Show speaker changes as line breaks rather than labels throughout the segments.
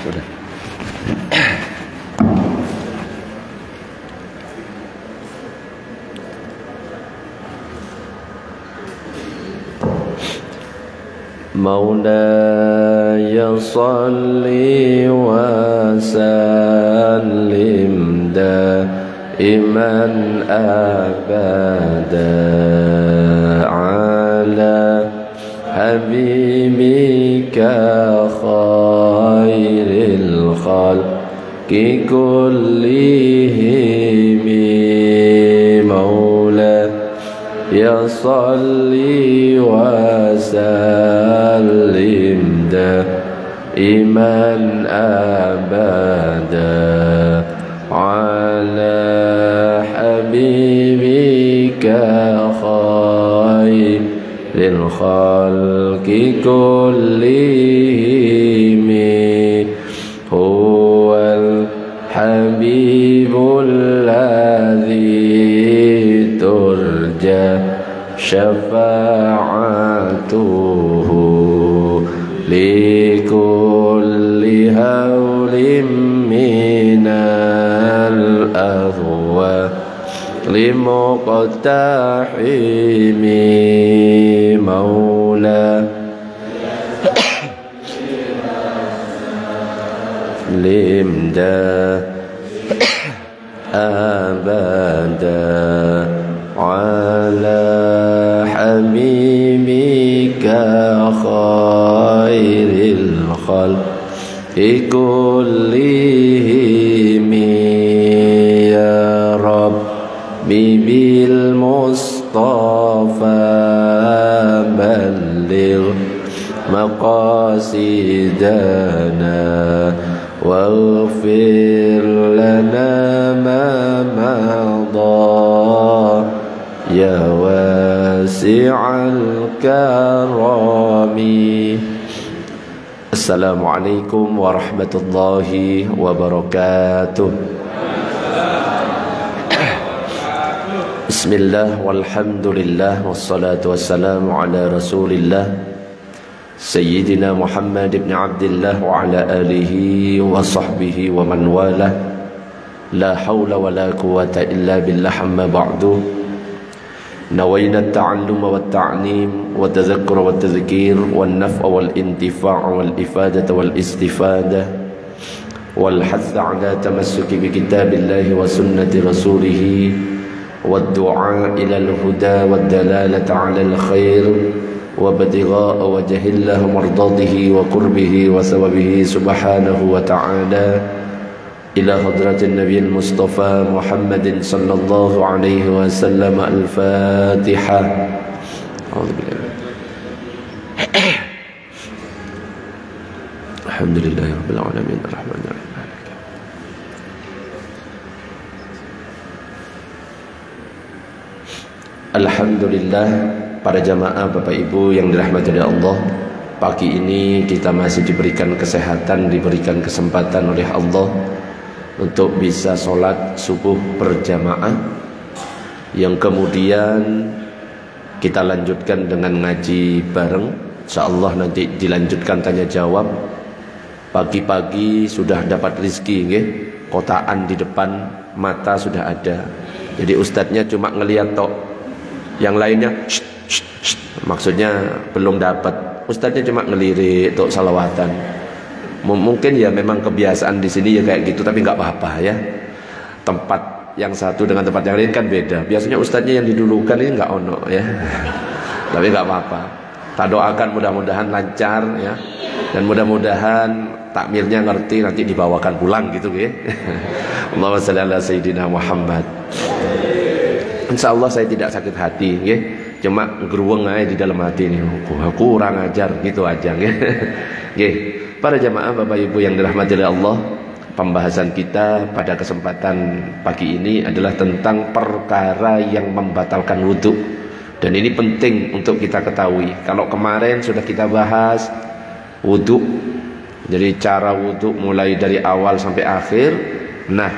Sudah. مولاي صل وسلم دائما أبدا على حبيبك خير الخلق كلهم مولاي صل وسلم دائما أبدا على حبيبك خير الخلق كلهم هو الحبيب الذي ترجى شفاعته لكل هول من الأهوال لمقتحم مولاي لمدى أبدا على حبيبك خير الخلق كلهم يا ربي بالمصطفى بلغ مقاصدنا واغفر لنا ما مضى يا واسع الكرم. Assalamualaikum warahmatullahi wabarakatuh. Bismillah walhamdulillah wassalatu wassalamu ala rasulillah Sayyidina Muhammad ibn Abdillah wa ala alihi wa sahbihi wa man walah. La hawla wa la quwata illa billah amma ba'du. نوينا التعلم والتعليم والتذكر والتذكير والنفع والانتفاع والإفادة والاستفادة والحث على تمسك بكتاب الله وسنة رسوله والدعاء إلى الهدى والدلالة على الخير وابتغاء وجه الله مرضاته وقربه وثوابه سبحانه وتعالى إلى حضرة النبي المصطفى محمد صلى الله عليه وسلم. الفاتحة. أعوذ بالله. الحمد لله رب العالمين الرحمن الرحيم. Alhamdulillah, para jamaah Bapak Ibu yang dirahmati oleh Allah, pagi ini kita masih diberikan kesehatan, diberikan kesempatan oleh Allah untuk bisa sholat subuh berjamaah, yang kemudian kita lanjutkan dengan ngaji bareng. InsyaAllah nanti dilanjutkan tanya jawab. Pagi-pagi sudah dapat rezeki, nggih? Kotaan di depan mata sudah ada. Jadi ustadznya cuma ngeliat tok, yang lainnya maksudnya belum dapat. Ustadznya cuma ngelirik tok salawatan. Mungkin ya memang kebiasaan di sini ya kayak gitu, tapi nggak apa-apa ya. Tempat yang satu dengan tempat yang lain kan beda. Biasanya ustadznya yang didulukan ini nggak ono ya. Tapi nggak apa-apa. Tak doakan mudah-mudahan lancar ya. Dan mudah-mudahan takmirnya ngerti, nanti dibawakan pulang gitu ya. Allahumma shalli ala sayyidina Muhammad. Insyaallah saya tidak sakit hati ya. Cuma geruweng aja di dalam hati ini. Kurang ajar gitu aja ya. Nggih. Para jamaah Bapak Ibu yang dirahmati oleh Allah, pembahasan kita pada kesempatan pagi ini adalah tentang perkara yang membatalkan wudhu. Dan ini penting untuk kita ketahui. Kalau kemarin sudah kita bahas wudhu, jadi cara wudhu mulai dari awal sampai akhir. Nah,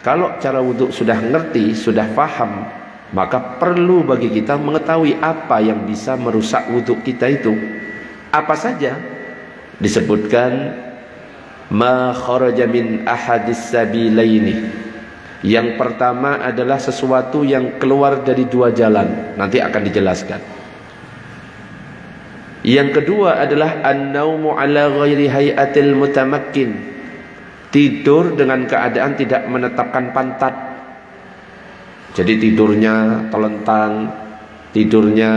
kalau cara wudhu sudah ngerti, sudah paham, maka perlu bagi kita mengetahui apa yang bisa merusak wudhu kita itu. Apa saja? Disebutkan ma kharaja min ahadis sabilaini. Yang pertama adalah sesuatu yang keluar dari dua jalan, nanti akan dijelaskan. Yang kedua adalah an-naumu ala ghairi hayatil mutamakkin, tidur dengan keadaan tidak menetapkan pantat. Jadi tidurnya telentang, tidurnya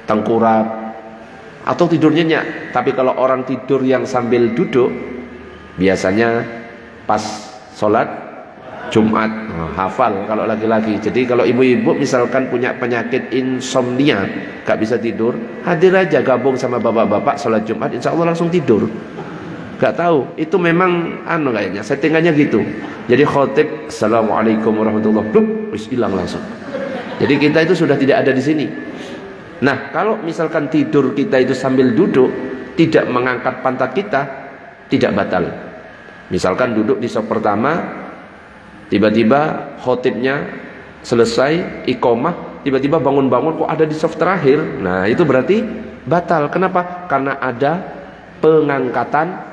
tengkurap, atau tidurnya nyak. Tapi kalau orang tidur yang sambil duduk, biasanya pas sholat Jumat, hafal kalau laki-laki. Jadi kalau ibu-ibu misalkan punya penyakit insomnia, gak bisa tidur, hadir aja gabung sama bapak-bapak sholat Jumat, insya Allah langsung tidur. Gak tahu, itu memang kayaknya settingannya gitu. Jadi khotib assalamualaikum warahmatullahi wabarakatuh, wis hilang langsung. Jadi kita itu sudah tidak ada di sini. Nah, kalau misalkan tidur kita itu sambil duduk, tidak mengangkat pantat kita, tidak batal. Misalkan duduk di saf pertama, tiba-tiba khotibnya selesai iqomah, tiba-tiba bangun-bangun kok ada di saf terakhir. Nah, itu berarti batal. Kenapa? Karena ada pengangkatan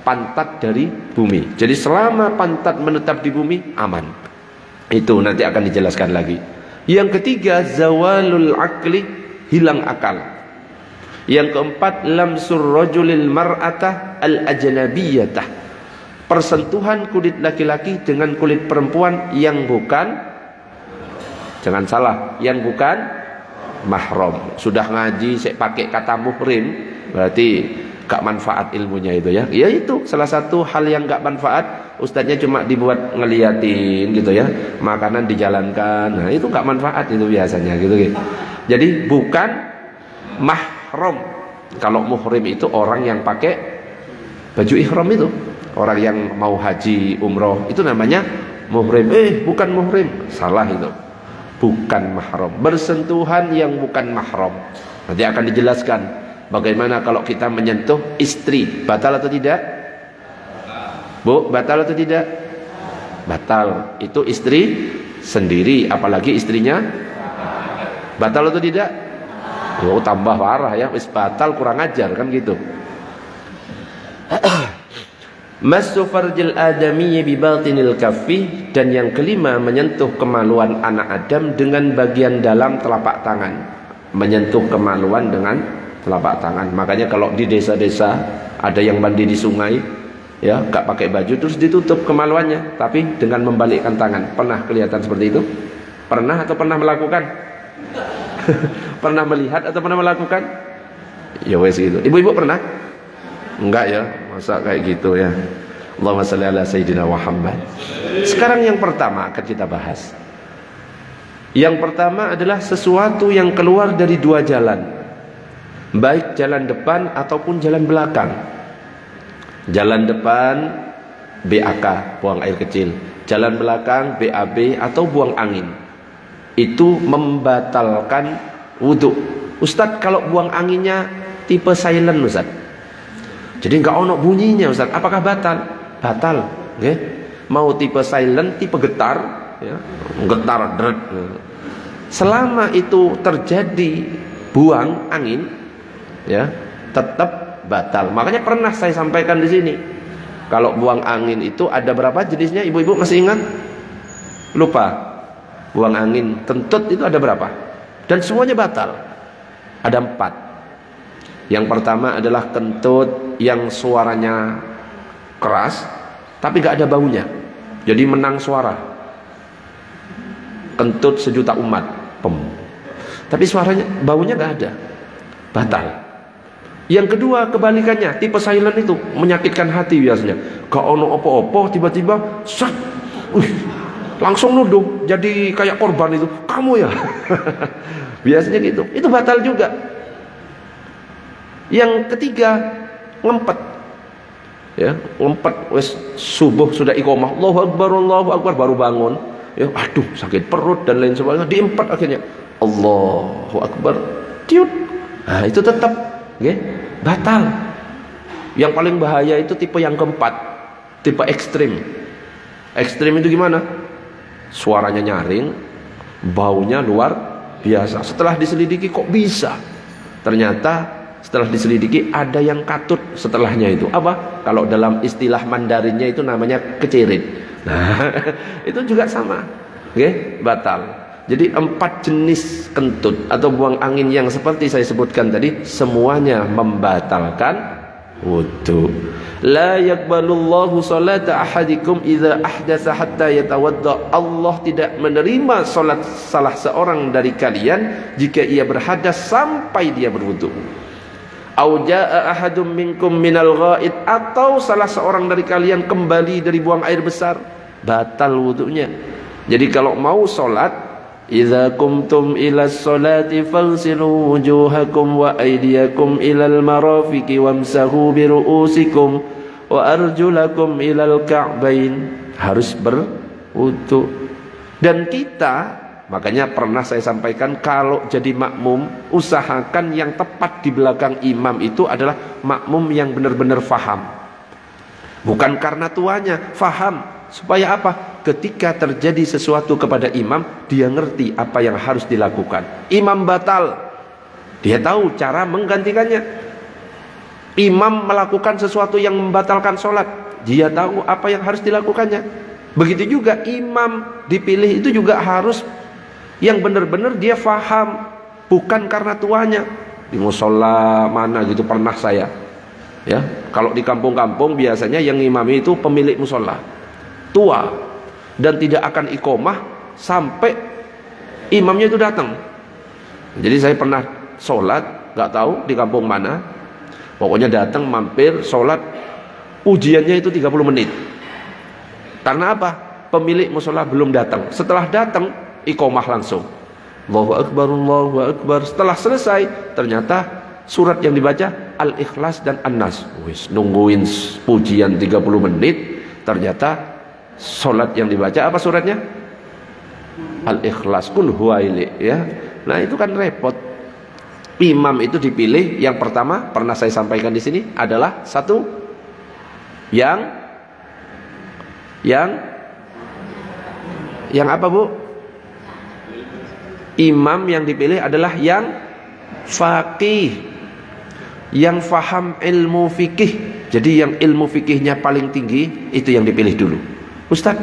pantat dari bumi. Jadi selama pantat menetap di bumi, aman. Itu nanti akan dijelaskan lagi. Yang ketiga, zawalul akli, hilang akal. Yang keempat, lamsur rajulil mar'atah al-ajnabiyatah, persentuhan kulit laki-laki dengan kulit perempuan yang bukan, jangan salah, yang bukan mahram. Sudah ngaji saya pakai kata muhrim, berarti gak manfaat ilmunya itu ya. Ya itu salah satu hal yang gak manfaat. Ustadznya cuma dibuat ngeliatin gitu ya, makanan dijalankan. Nah itu gak manfaat itu biasanya gitu. Jadi bukan mahram. Kalau muhrim itu orang yang pakai baju ihram itu, orang yang mau haji, umroh, itu namanya muhrim. Bukan muhrim, salah itu. Bukan mahram. Bersentuhan yang bukan mahram. Nanti akan dijelaskan bagaimana kalau kita menyentuh istri, batal atau tidak? Bu, batal atau tidak? Batal. Itu istri sendiri, apalagi istrinya batal atau tidak? Oh, tambah parah ya, wis batal, kurang ajar kan gitu. Massu farjil adamiyyi bi batinil kaffi, dan yang kelima menyentuh kemaluan anak Adam dengan bagian dalam telapak tangan. Menyentuh kemaluan dengan telapak tangan. Makanya kalau di desa-desa ada yang mandi di sungai, ya, gak pakai baju terus ditutup kemaluannya, tapi dengan membalikkan tangan. Pernah kelihatan seperti itu? Pernah atau pernah melakukan? Pernah melihat atau pernah melakukan? Ya wes gitu. Ibu-ibu pernah? Enggak ya, masa kayak gitu ya. Allahumma shalli ala sayyidina Muhammad. Sekarang yang pertama akan kita bahas. Yang pertama adalah sesuatu yang keluar dari dua jalan, baik jalan depan ataupun jalan belakang. Jalan depan BAK, buang air kecil. Jalan belakang BAB atau buang angin. Itu membatalkan wudhu. Ustadz, kalau buang anginnya tipe silent Ustadz, jadi nggak ono bunyinya Ustaz, apakah batal? Batal, okay? Mau tipe silent, tipe getar, ya, getar, dret. Selama itu terjadi buang angin, ya, tetap batal. Makanya pernah saya sampaikan di sini, kalau buang angin itu ada berapa jenisnya? Ibu-ibu masih ingat? Lupa. Buang angin kentut itu ada berapa? Dan semuanya batal. Ada 4. Yang pertama adalah kentut yang suaranya keras tapi gak ada baunya, jadi menang suara. Kentut sejuta umat, tapi suaranya, baunya gak ada, batal. Yang kedua kebalikannya, tipe silent itu menyakitkan hati biasanya. Gak ono opo-opo, tiba-tiba langsung nuduh, jadi kayak korban itu, kamu ya. Biasanya gitu, itu batal juga. Yang ketiga, ngempet, ya, ngempet, wes subuh sudah iqomah, Allahu Akbar, baru bangun, ya, aduh sakit perut dan lain sebagainya, diempet akhirnya, Allahu Akbar, tiut, nah itu tetap, okay, batal. Yang paling bahaya itu tipe yang keempat, tipe ekstrim. Ekstrim itu gimana? Suaranya nyaring, baunya luar biasa. Setelah diselidiki kok bisa? Ternyata Setelah diselidiki ada yang katut setelahnya itu. Apa? Kalau dalam istilah Mandarinnya itu namanya kecirit. Nah, itu juga sama. Oke, batal. Jadi 4 jenis kentut atau buang angin yang seperti saya sebutkan tadi semuanya membatalkan wudu. La yaqbalullahu salata ahadikum idza ahdatsa hatta yatawadda. Allah tidak menerima salat salah seorang dari kalian jika ia berhadas sampai dia berwudu. Au jaa ahadum minkum minal ghaid, atau salah seorang dari kalian kembali dari buang air besar, batal wudunya. Jadi kalau mau salat, idza kumtum ila sholati faghsilu wujuhakum wa aydiyakum ilal marafiqi wamsahu bi ru'usikum wa arjulakum ilal ka'bain. Harus berwudu. Dan kita, makanya pernah saya sampaikan, kalau jadi makmum usahakan yang tepat di belakang imam itu adalah makmum yang benar-benar faham. Bukan karena tuanya, faham. Supaya apa? Ketika terjadi sesuatu kepada imam, dia ngerti apa yang harus dilakukan. Imam batal, dia tahu cara menggantikannya. Imam melakukan sesuatu yang membatalkan sholat, dia tahu apa yang harus dilakukannya. Begitu juga imam dipilih itu juga harus yang benar-benar dia faham, bukan karena tuanya. Di musola mana gitu pernah saya, ya, kalau di kampung-kampung biasanya yang imami itu pemilik musola, tua, dan tidak akan iqomah sampai imamnya itu datang. Jadi saya pernah sholat, nggak tahu di kampung mana, pokoknya datang mampir sholat, ujiannya itu 30 menit. Karena apa? Pemilik musola belum datang. Setelah datang, iqomah langsung. Allahu Akbar, Allahu Akbar. Setelah selesai, ternyata surat yang dibaca Al-Ikhlas dan An-Nas. Wis nungguin pujian 30 menit, ternyata sholat yang dibaca apa suratnya? Al-Ikhlas, Qul huwaili, ya. Nah, itu kan repot. Imam itu dipilih yang pertama, pernah saya sampaikan di sini, adalah satu yang apa, Bu? Imam yang dipilih adalah yang faqih, yang faham ilmu fikih. Jadi yang ilmu fikihnya paling tinggi itu yang dipilih dulu. Ustaz,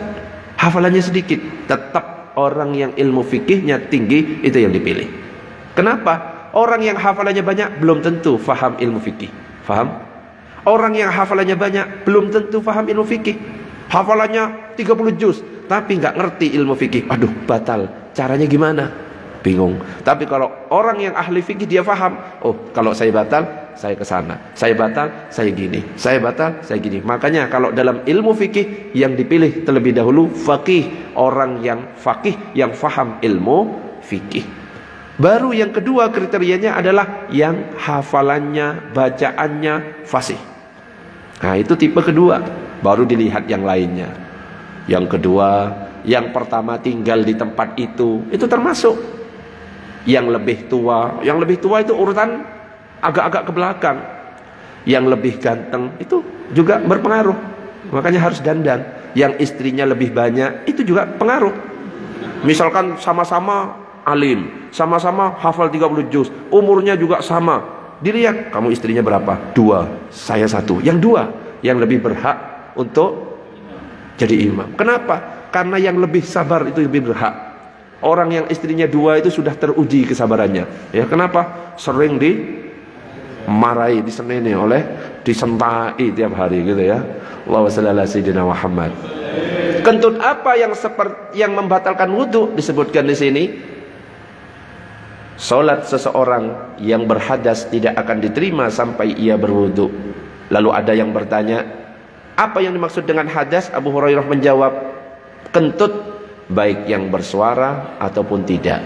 hafalannya sedikit, tetap orang yang ilmu fikihnya tinggi itu yang dipilih. Kenapa? Orang yang hafalannya banyak belum tentu faham ilmu fikih. Faham? Orang yang hafalannya banyak belum tentu faham ilmu fikih. Hafalannya 30 juz tapi nggak ngerti ilmu fikih. Aduh, batal. Caranya gimana? Bingung. Tapi kalau orang yang ahli fikih dia faham, oh, kalau saya batal, saya ke sana. Saya batal, saya gini. Saya batal, saya gini. Makanya kalau dalam ilmu fikih yang dipilih terlebih dahulu faqih, orang yang faqih, yang faham ilmu fikih. Baru yang kedua kriterianya adalah yang hafalannya, bacaannya fasih. Nah, itu tipe kedua. Baru dilihat yang lainnya. Yang kedua, yang pertama tinggal di tempat itu termasuk. Yang lebih tua itu urutan agak-agak ke belakang. Yang lebih ganteng itu juga berpengaruh. Makanya harus dandan. Yang istrinya lebih banyak itu juga pengaruh. Misalkan sama-sama alim, sama-sama hafal 30 juz, umurnya juga sama. Dilihat, kamu istrinya berapa? 2, saya 1. Yang 2 yang lebih berhak untuk jadi imam. Kenapa? Karena yang lebih sabar itu lebih berhak. Orang yang istrinya 2 itu sudah teruji kesabarannya. Ya, kenapa? Sering dimarahi, diseneni disentai tiap hari gitu ya. Allahumma shalli ala sayyidina Muhammad. Kentut apa yang membatalkan wudu disebutkan di sini? Salat seseorang yang berhadas tidak akan diterima sampai ia berwudu. Lalu ada yang bertanya, apa yang dimaksud dengan hadas? Abu Hurairah menjawab, kentut baik yang bersuara ataupun tidak.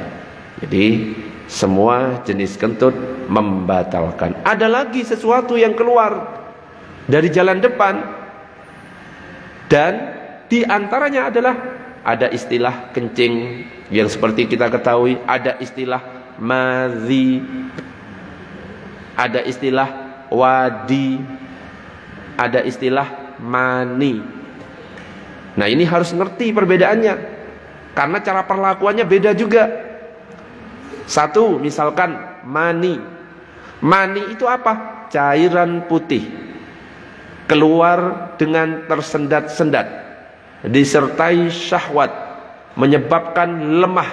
Jadi semua jenis kentut membatalkan. Ada lagi sesuatu yang keluar dari jalan depan, dan di antaranya adalah ada istilah kencing yang seperti kita ketahui, ada istilah madhi, ada istilah wadi, ada istilah mani. Nah, ini harus ngerti perbedaannya, karena cara perlakuannya beda juga. Satu, misalkan mani. Mani itu apa? Cairan putih, keluar dengan tersendat-sendat, disertai syahwat, menyebabkan lemah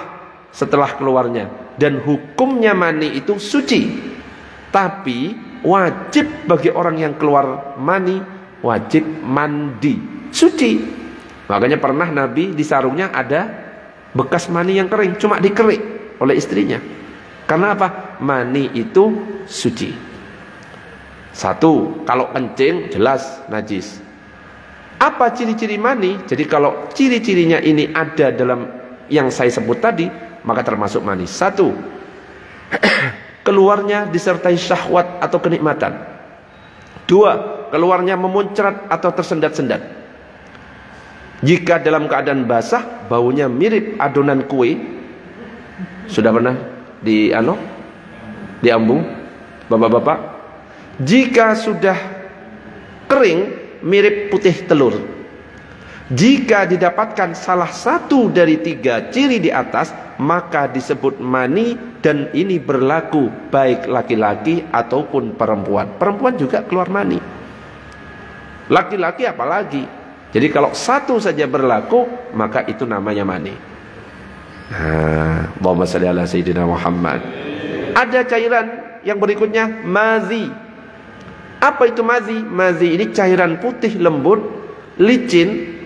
setelah keluarnya. Dan hukumnya mani itu suci, tapi wajib bagi orang yang keluar mani wajib mandi, suci. Makanya pernah Nabi di sarungnya ada bekas mani yang kering, cuma dikerik oleh istrinya. Karena apa? Mani itu suci. Satu, kalau kencing jelas najis. Apa ciri-ciri mani? Jadi kalau ciri-cirinya ini ada dalam yang saya sebut tadi, maka termasuk mani. Satu, keluarnya disertai syahwat atau kenikmatan. Dua, keluarnya memuncrat atau tersendat-sendat. Jika dalam keadaan basah, baunya mirip adonan kue. Sudah pernah diambung, bapak-bapak? Jika sudah kering, mirip putih telur. Jika didapatkan salah satu dari 3 ciri di atas, maka disebut mani, dan ini berlaku baik laki-laki ataupun perempuan. Perempuan juga keluar mani, laki-laki apalagi. Jadi kalau satu saja berlaku, maka itu namanya mani. Allahumma shalli ala sayyidina Muhammad. Ada cairan yang berikutnya, mazi. Apa itu mazi? Mazi ini cairan putih lembut, licin,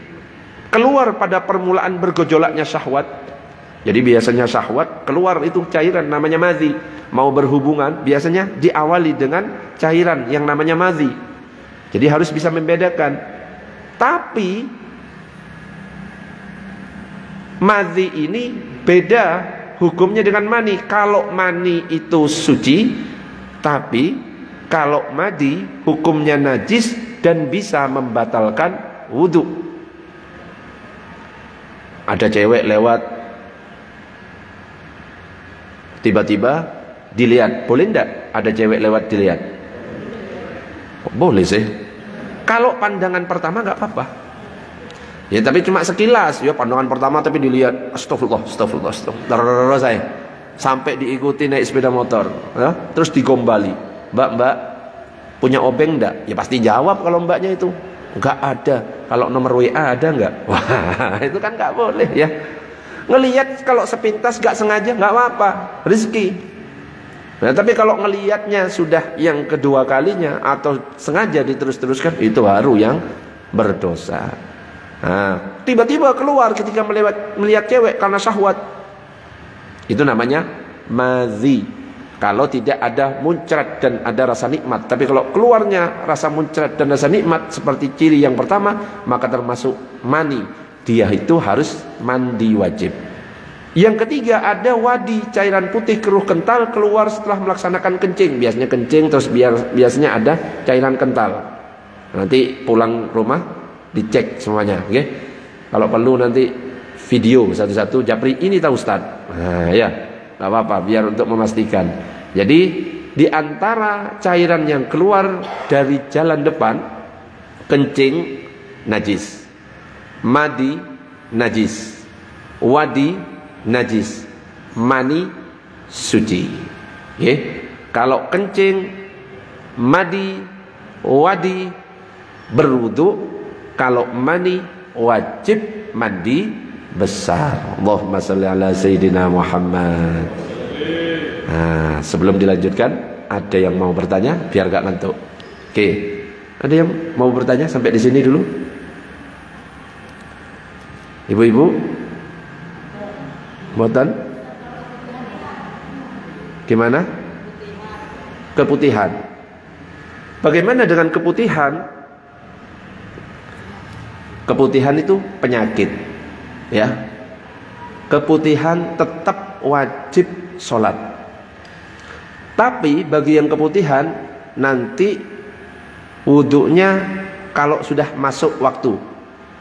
keluar pada permulaan bergejolaknya syahwat. Jadi biasanya syahwat keluar itu cairan namanya mazi. Mau berhubungan biasanya diawali dengan cairan yang namanya mazi. Jadi harus bisa membedakan. Tapi mazi ini beda hukumnya dengan mani. Kalau mani itu suci, tapi kalau madi hukumnya najis dan bisa membatalkan wudhu. Ada cewek lewat, tiba-tiba dilihat, boleh enggak ada cewek lewat dilihat? Boleh sih. Kalau pandangan pertama enggak apa-apa. Ya tapi cuma sekilas, ya pandangan pertama tapi dilihat, astagfirullah, saya sampai diikuti naik sepeda motor, ya? Terus digombali, mbak punya obeng enggak? Ya pasti jawab kalau mbaknya itu enggak ada. Kalau nomor WA ada enggak? Wah itu kan enggak boleh ya. Ngelihat kalau sepintas enggak sengaja enggak apa-apa, rezeki. Nah, tapi kalau ngelihatnya sudah yang kedua kalinya atau sengaja diterus-teruskan, itu baru yang berdosa. Nah, tiba-tiba keluar ketika melihat cewek karena syahwat, itu namanya mazi. Kalau tidak ada muncrat dan ada rasa nikmat. Tapi kalau keluarnya rasa muncrat dan rasa nikmat seperti ciri yang pertama, maka termasuk mani. Dia itu harus mandi wajib. Yang ketiga ada wadi, cairan putih keruh kental keluar setelah melaksanakan kencing. Biasanya kencing terus biasanya ada cairan kental. Nanti pulang rumah dicek semuanya, oke? Kalau perlu nanti video satu-satu, Japri ini tahu Ustaz. Nah ya, nggak apa-apa biar untuk memastikan. Jadi di antara cairan yang keluar dari jalan depan, kencing najis, madi najis, wadi najis, mani suci. Kalau kencing, madi, wadi berwudu. Kalau mani wajib mandi besar. Allahumma shalli ala sayyidina Muhammad. Nah, sebelum dilanjutkan, ada yang mau bertanya biar gak ngantuk? Oke, ada yang mau bertanya sampai di sini dulu? Ibu-ibu? Boten? Gimana? Keputihan. Bagaimana dengan keputihan? Keputihan itu penyakit, ya. Keputihan tetap wajib sholat. Tapi bagi yang keputihan nanti wudhunya kalau sudah masuk waktu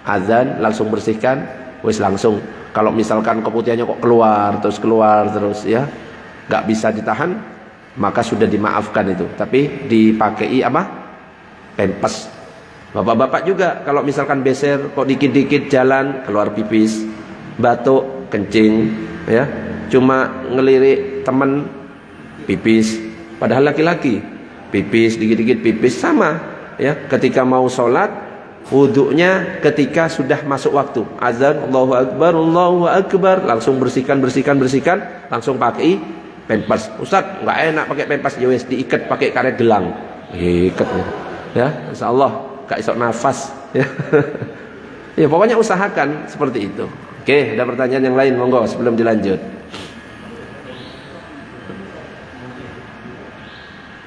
azan langsung bersihkan, wis langsung. Kalau misalkan keputihannya kok keluar terus ya, nggak bisa ditahan, maka sudah dimaafkan itu. Tapi dipakai apa? Pempes. Bapak-bapak juga kalau misalkan beser kok dikit-dikit jalan keluar pipis, batuk, kencing, ya, cuma ngelirik temen pipis, Padahal laki-laki pipis dikit-dikit pipis sama ya. Ketika mau sholat wudunya ketika sudah masuk waktu azan Allahu Akbar langsung bersihkan langsung pakai pempers. Ustaz nggak enak pakai pempers ya wes diikat pakai karet gelang ikat ya insyaallah gak iso nafas ya. Ya pokoknya usahakan seperti itu. Oke, ada pertanyaan yang lain monggo sebelum dilanjut.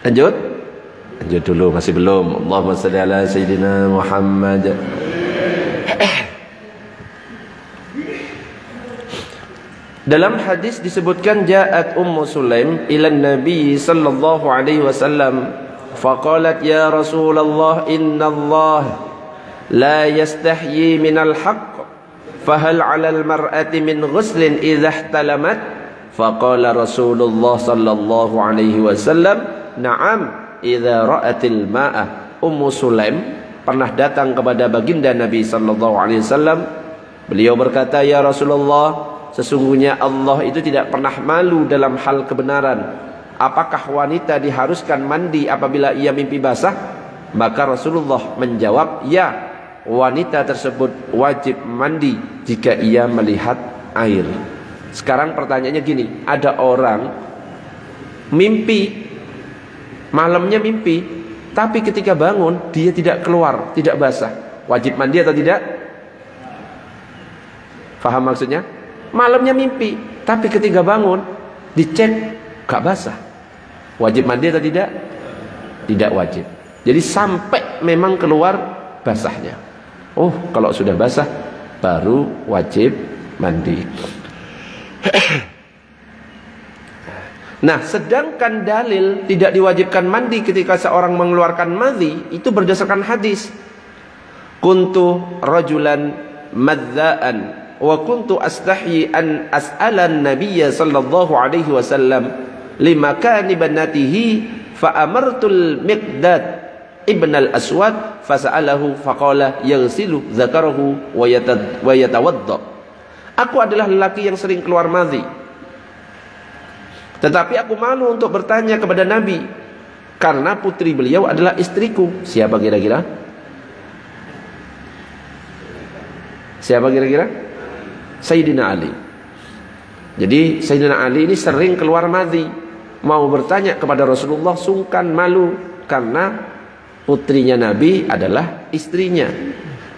Lanjut dulu, masih belum. Allahumma shalli ala sayyidina Muhammad. Dalam hadis disebutkan ja'at Ummu Sulaim ila Nabi sallallahu alaihi wasallam faqalat ya Rasulullah inna Allah la yastahyi minal haqq fahal 'alal mar'ati min ghuslin idza ihtalamat faqala Rasulullah sallallahu alaihi wasallam na'am idza ra'atil ma'a. Ummu Sulaim pernah datang kepada baginda Nabi sallallahu alaihi wasallam. Beliau berkata, "Ya Rasulullah, sesungguhnya Allah itu tidak pernah malu dalam hal kebenaran. Apakah wanita diharuskan mandi apabila ia mimpi basah?" Maka Rasulullah menjawab, "Ya, wanita tersebut wajib mandi jika ia melihat air." Sekarang pertanyaannya gini, ada orang mimpi malamnya mimpi, tapi ketika bangun dia tidak keluar, tidak basah. Wajib mandi atau tidak? Faham maksudnya? Malamnya mimpi, tapi ketika bangun dicek gak basah. Wajib mandi atau tidak? Tidak wajib. Jadi sampai memang keluar basahnya. Oh, kalau sudah basah baru wajib mandi. Nah, sedangkan dalil tidak diwajibkan mandi ketika seorang mengeluarkan madhi itu berdasarkan hadis. Kuntu rajulan madzaan wa kuntu astahyi an as'alan nabiyya sallallahu alaihi wasallam limakani banatihi fa amartul Miqdad ibn al-Aswad fasa'alahu faqala yaghsilu dzakarahu wa yatawadda. Aku adalah lelaki yang sering keluar madhi, tetapi aku malu untuk bertanya kepada Nabi karena putri beliau adalah istriku. Siapa kira-kira? Siapa kira-kira? Sayyidina Ali. Jadi Sayyidina Ali ini sering keluar madhi. Mau bertanya kepada Rasulullah sungkan malu karena putrinya Nabi adalah istrinya.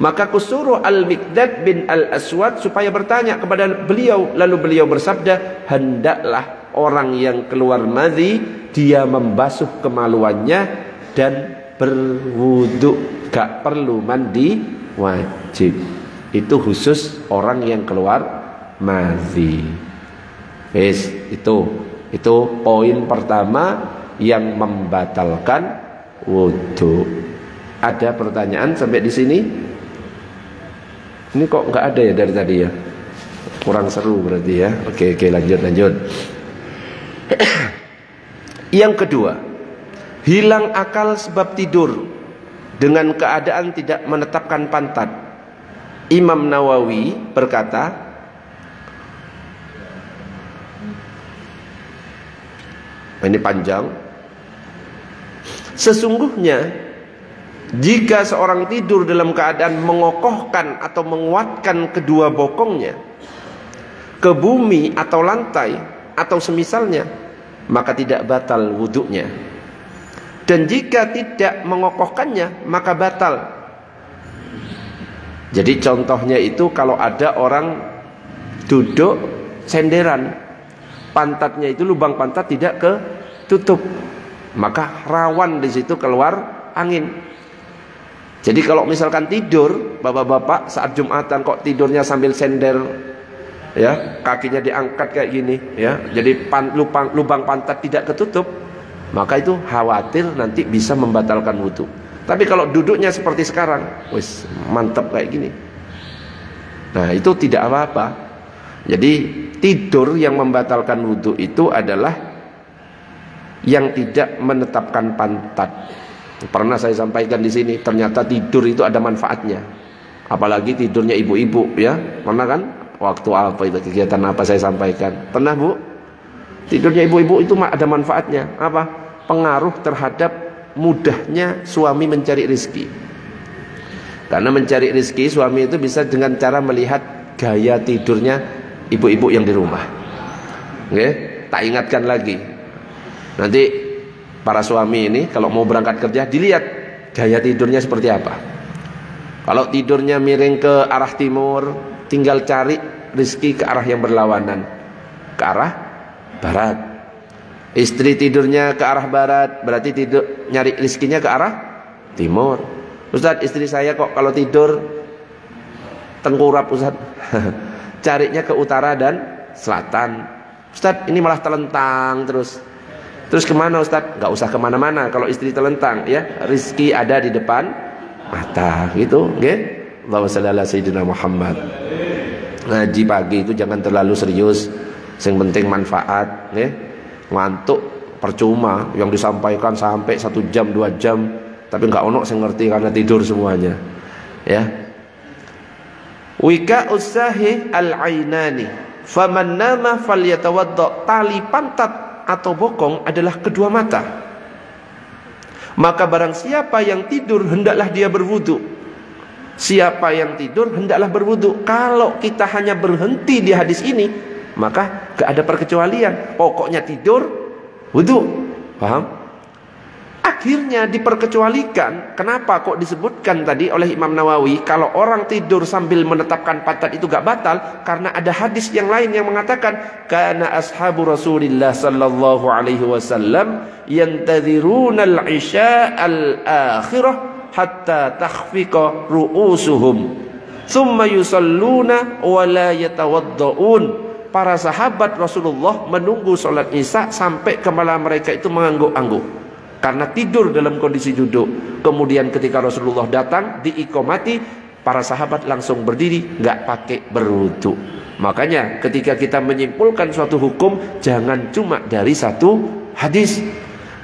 Maka kusuruh Al-Miqdad bin Al-Aswad supaya bertanya kepada beliau. Lalu beliau bersabda, hendaklah orang yang keluar madhi dia membasuh kemaluannya dan berwudu, gak perlu mandi wajib. Itu khusus orang yang keluar madhi. Wes, itu poin pertama yang membatalkan wudu. Ada pertanyaan sampai di sini? Ini kok nggak ada ya dari tadi ya? Kurang seru berarti ya. Oke, lanjut. Yang kedua, hilang akal sebab tidur dengan keadaan tidak menetapkan pantat. Imam Nawawi berkata, ini panjang, sesungguhnya jika seorang tidur dalam keadaan mengokohkan atau menguatkan kedua bokongnya ke bumi atau lantai atau semisalnya, maka tidak batal wudhunya. Dan jika tidak mengokohkannya, maka batal. Jadi contohnya itu kalau ada orang duduk senderan, pantatnya itu lubang pantat tidak ketutup, maka rawan di situ keluar angin. Jadi kalau misalkan tidur, bapak-bapak saat Jumatan kok tidurnya sambil sender, ya, kakinya diangkat kayak gini, ya, jadi lubang pantat tidak ketutup, maka itu khawatir nanti bisa membatalkan wudu. Tapi kalau duduknya seperti sekarang, wis mantap kayak gini, nah itu tidak apa-apa. Jadi tidur yang membatalkan wudu itu adalah yang tidak menetapkan pantat. Pernah saya sampaikan di sini, ternyata tidur itu ada manfaatnya. Apalagi tidurnya ibu-ibu, ya. Pernah kan? Waktu apa itu, kegiatan apa saya sampaikan? Pernah, Bu? Tidurnya ibu-ibu itu ada manfaatnya. Apa? pengaruh terhadap mudahnya suami mencari rezeki. Karena mencari rezeki suami itu bisa dengan cara melihat gaya tidurnya ibu-ibu yang di rumah. Oke, tak ingatkan lagi. Nanti para suami ini kalau mau berangkat kerja dilihat gaya tidurnya seperti apa. Kalau tidurnya miring ke arah timur, tinggal cari rezeki ke arah yang berlawanan, ke arah barat. Istri tidurnya ke arah barat, berarti tidur nyari rezekinya ke arah timur. Ustaz, istri saya kok kalau tidur tengkurap Ustaz. Carinya ke utara dan selatan. Ustaz, ini malah telentang terus. Terus kemana Ustaz? Gak usah kemana-mana kalau istri telentang, ya. Rizki ada di depan mata, gitu. Oke? Allahumma shalli ala sayyidina Muhammad. Ngaji pagi itu jangan terlalu serius. Yang penting manfaat, ya. Ngantuk percuma yang disampaikan sampai 1 jam 2 jam, tapi nggak ono sing ngerti karena tidur semuanya, ya. Wika usahi al-ainani faman nama falyatawadda. Tali pantat atau bokong adalah kedua mata. Maka barang siapa yang tidur hendaklah dia berwudu. Siapa yang tidur hendaklah berwudu. Kalau kita hanya berhenti di hadis ini, maka gak ada perkecualian. Pokoknya tidur, wudu. Paham? Akhirnya diperkecualikan. Kenapa kok disebutkan tadi oleh Imam Nawawi kalau orang tidur sambil menetapkan pantat itu gak batal? Karena ada hadis yang lain yang mengatakan kana ashabu Rasulillah sallallahu alaihi wasallam yantadhiruna al-isya al-akhirah hatta takhfiqa ru'usuhum thumma yusalluna wa la yatawaddaun. Para sahabat Rasulullah menunggu sholat isya sampai kepala mereka itu mengangguk-angguk karena tidur dalam kondisi duduk. Kemudian ketika Rasulullah datang diiqomati, para sahabat langsung berdiri, nggak pakai berwudu. Makanya ketika kita menyimpulkan suatu hukum, jangan cuma dari satu hadis.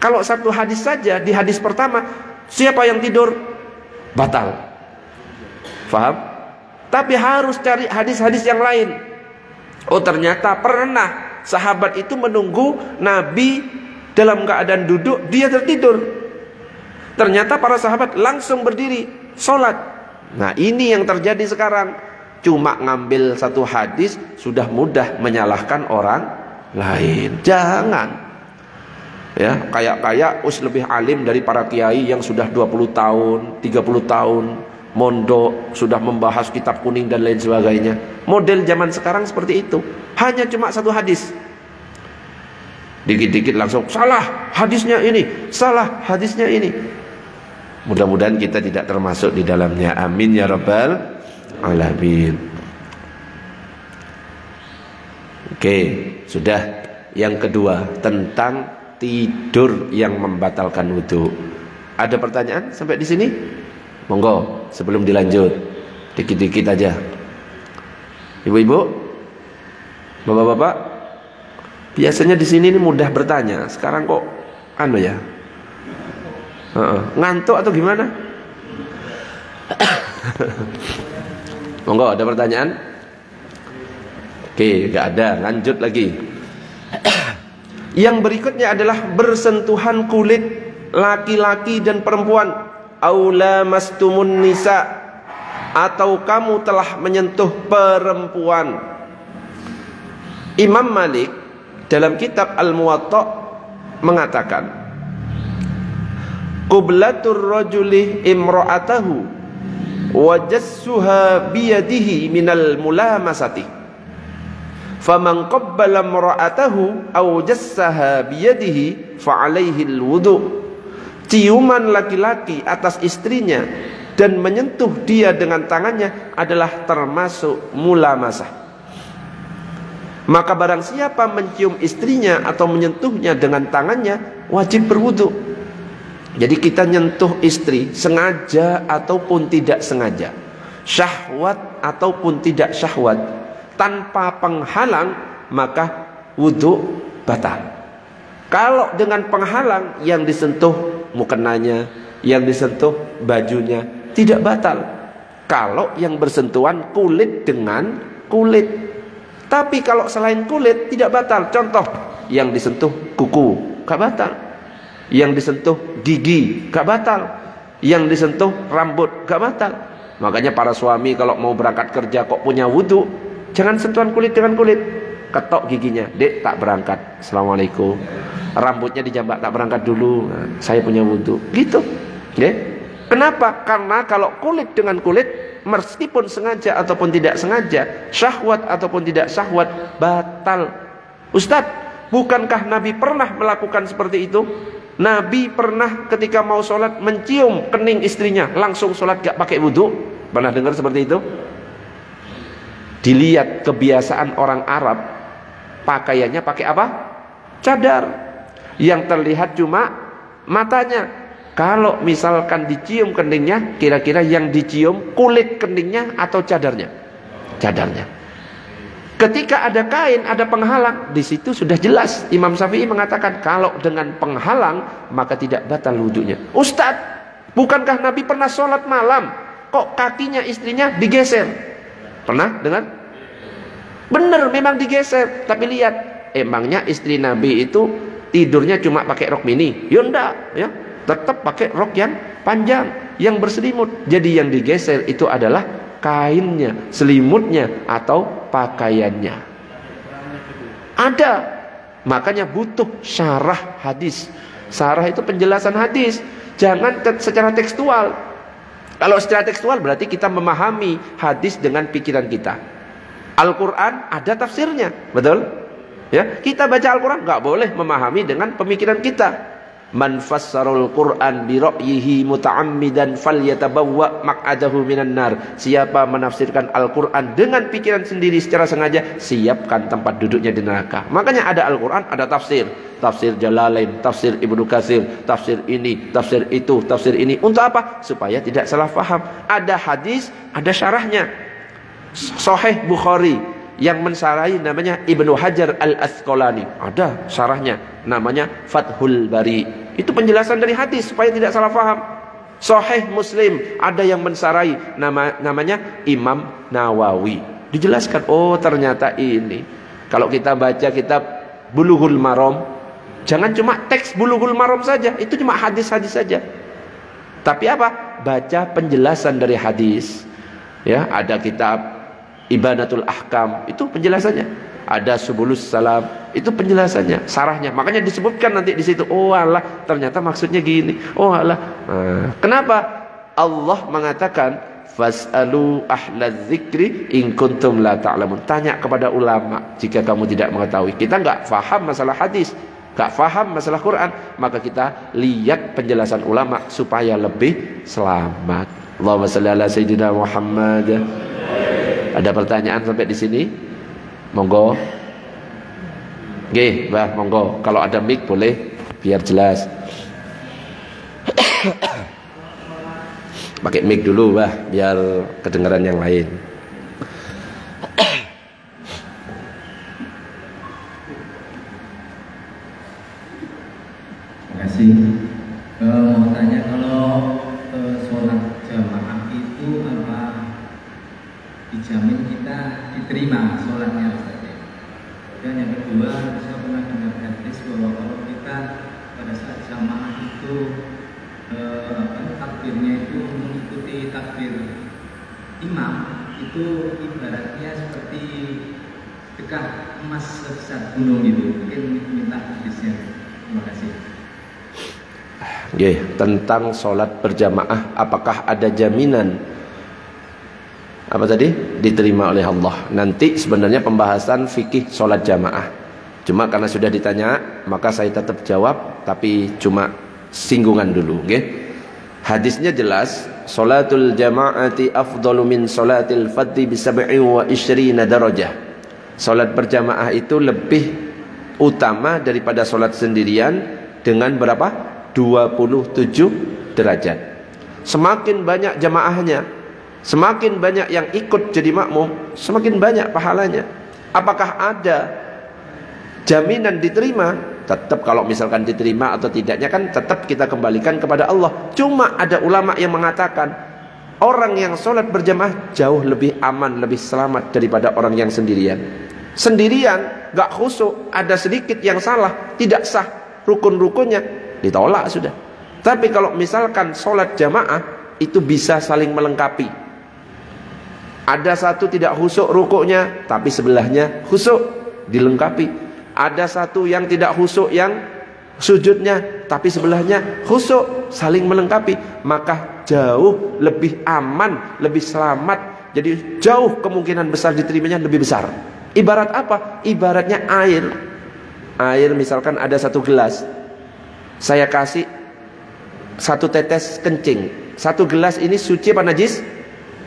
Kalau satu hadis saja, di hadis pertama siapa yang tidur batal, faham? Tapi harus cari hadis-hadis yang lain. Oh, ternyata pernah sahabat itu menunggu Nabi dalam keadaan duduk, dia tertidur. Ternyata para sahabat langsung berdiri sholat. Nah, ini yang terjadi sekarang. Cuma ngambil satu hadis sudah mudah menyalahkan orang lain. Jangan. Ya, kayak lebih alim dari para kiai yang sudah 20 tahun, 30 tahun mondok, sudah membahas kitab kuning dan lain sebagainya. Model zaman sekarang seperti itu. Hanya cuma satu hadis, dikit-dikit langsung salah hadisnya ini, salah hadisnya ini. Mudah-mudahan kita tidak termasuk di dalamnya. Amin ya rabbal alamin. Oke, sudah. Yang kedua, tentang tidur yang membatalkan wudu. Ada pertanyaan sampai di sini? Monggo, sebelum dilanjut, dikit-dikit aja. Ibu-ibu, bapak-bapak, biasanya di sini ini mudah bertanya. Sekarang kok ya? Ngantuk atau gimana? Monggo, ada pertanyaan? Oke, gak ada. Lanjut lagi. Yang berikutnya adalah bersentuhan kulit laki-laki dan perempuan. Aula mastumun nisa, atau kamu telah menyentuh perempuan. Imam Malik dalam kitab Al-Muwatta mengatakan, qublatur rajuli imra'atahu wa jassuha biyadihi minal mulamasati, faman qabbala imra'atahu aw jassaha biyadihi fa alaihi alwudu. Ciuman laki-laki atas istrinya dan menyentuh dia dengan tangannya adalah termasuk mulamasah. Maka barang siapa mencium istrinya atau menyentuhnya dengan tangannya, wajib berwudu. Jadi kita nyentuh istri sengaja ataupun tidak sengaja, syahwat ataupun tidak syahwat, tanpa penghalang, maka wudu batal. Kalau dengan penghalang, yang disentuh mukenanya, yang disentuh bajunya, tidak batal. Kalau yang bersentuhan kulit dengan kulit. Tapi kalau selain kulit tidak batal. Contoh, yang disentuh kuku, gak batal. Yang disentuh gigi gak batal, yang disentuh rambut gak batal. Makanya para suami kalau mau berangkat kerja kok punya wudu, jangan sentuhan kulit dengan kulit. Ketok giginya, dek tak berangkat, assalamualaikum. Rambutnya dijambak, tak berangkat dulu, nah, saya punya wudu, gitu. Kenapa? Karena kalau kulit dengan kulit, meskipun sengaja ataupun tidak sengaja, syahwat ataupun tidak syahwat, batal. Ustadz, bukankah Nabi pernah melakukan seperti itu? Nabi pernah ketika mau sholat mencium kening istrinya, langsung sholat gak pakai wudu. Pernah dengar seperti itu? Dilihat kebiasaan orang Arab, pakaiannya pakai apa? Cadar. Yang terlihat cuma matanya. Kalau misalkan dicium keningnya, kira-kira yang dicium kulit keningnya atau cadarnya? Cadarnya. Ketika ada kain, ada penghalang, di situ sudah jelas. Imam Syafi'i mengatakan kalau dengan penghalang maka tidak batal wudunya. Ustadz, bukankah Nabi pernah sholat malam, kok kakinya istrinya digeser? Pernah dengar? Bener, memang digeser. Tapi lihat, emangnya istri Nabi itu tidurnya cuma pakai rok mini? Ya enggak, ya, tetap pakai rok yang panjang, yang berselimut. Jadi yang digeser itu adalah kainnya, selimutnya, atau pakaiannya. Ada. Makanya butuh syarah hadis. Syarah itu penjelasan hadis, jangan secara tekstual. Kalau secara tekstual berarti kita memahami hadis dengan pikiran kita. Al-Quran ada tafsirnya, betul? Ya, kita baca Al-Quran nggak boleh memahami dengan pemikiran kita. Man fassarul Quran bi ra'yihi muta'ammidan falyatabawwa maq'adahu minan nar. Siapa menafsirkan Al-Quran dengan pikiran sendiri secara sengaja, siapkan tempat duduknya di neraka. Makanya ada Al-Quran, ada tafsir. Tafsir Jalalain, tafsir Ibnu Katsir, tafsir ini, tafsir itu, tafsir ini. Untuk apa? Supaya tidak salah faham. Ada hadis, ada syarahnya. Sahih Bukhari yang mensarahi namanya Ibnu Hajar Al-Asqalani, ada syarahnya namanya Fathul Bari. Itu penjelasan dari hadis supaya tidak salah faham. Sahih Muslim ada yang mensarahi namanya Imam Nawawi. Dijelaskan, oh ternyata ini. Kalau kita baca kitab Bulughul Maram, jangan cuma teks Bulughul Maram saja, itu cuma hadis-hadis saja. Tapi apa? Baca penjelasan dari hadis. Ya, ada kitab Ibanatul Ahkam, itu penjelasannya. Ada Subulus Salam, itu penjelasannya, sarahnya. Makanya disebutkan nanti di situ. Oh Allah, ternyata maksudnya gini. Oh Allah. Kenapa? Allah mengatakan fas'alu ahlaz dzikri in kuntum la ta'lamun. Tanya kepada ulama jika kamu tidak mengetahui. Kita nggak faham masalah hadis, nggak faham masalah Quran, maka kita lihat penjelasan ulama supaya lebih selamat. Allahumma shalli ala sayyidina Muhammad. Ada pertanyaan sampai di sini? Monggo. Nggih, Mbah, monggo. Kalau ada mic boleh biar jelas. Pakai mic dulu, Mbah, biar kedengaran yang lain.
Terima kasih. Mau tanya, kalau sholat jamaah itu apa dijamin kita diterima sholatnya, Ustaz? Dan yang kedua, saya pernah dengar hadis bahwa kalau kita pada saat jamaah itu takbirnya itu mengikuti takbir imam, itu ibaratnya seperti dekah emas sebesar gunung gitu. Mungkin minta hadisnya. Terima kasih.
Tentang sholat berjamaah, apakah ada jaminan apa tadi? Diterima oleh Allah. Nanti sebenarnya pembahasan fikih sholat jamaah. Cuma karena sudah ditanya, maka saya tetap jawab, tapi cuma singgungan dulu. Hadisnya jelas, sholatul jama'ati afdalu min sholatil fadhi bi 27 darajah. Sholat berjamaah itu lebih utama daripada sholat sendirian dengan berapa? 27 derajat. Semakin banyak jamaahnya, semakin banyak yang ikut jadi makmum, semakin banyak pahalanya. Apakah ada jaminan diterima? Tetap kalau misalkan diterima atau tidaknya kan tetap kita kembalikan kepada Allah. Cuma ada ulama yang mengatakan orang yang sholat berjamaah jauh lebih aman, lebih selamat daripada orang yang sendirian. Sendirian gak khusyuk, ada sedikit yang salah, tidak sah rukun-rukunnya, ditolak sudah. Tapi kalau misalkan sholat jamaah itu bisa saling melengkapi. Ada satu tidak khusyuk rukuknya, tapi sebelahnya khusyuk, dilengkapi. Ada satu yang tidak khusyuk yang sujudnya, tapi sebelahnya khusyuk, saling melengkapi. Maka jauh lebih aman, lebih selamat. Jadi jauh kemungkinan besar diterimanya lebih besar. Ibarat apa? Ibaratnya air. Air misalkan ada satu gelas, saya kasih satu tetes kencing. Satu gelas ini suci apa najis?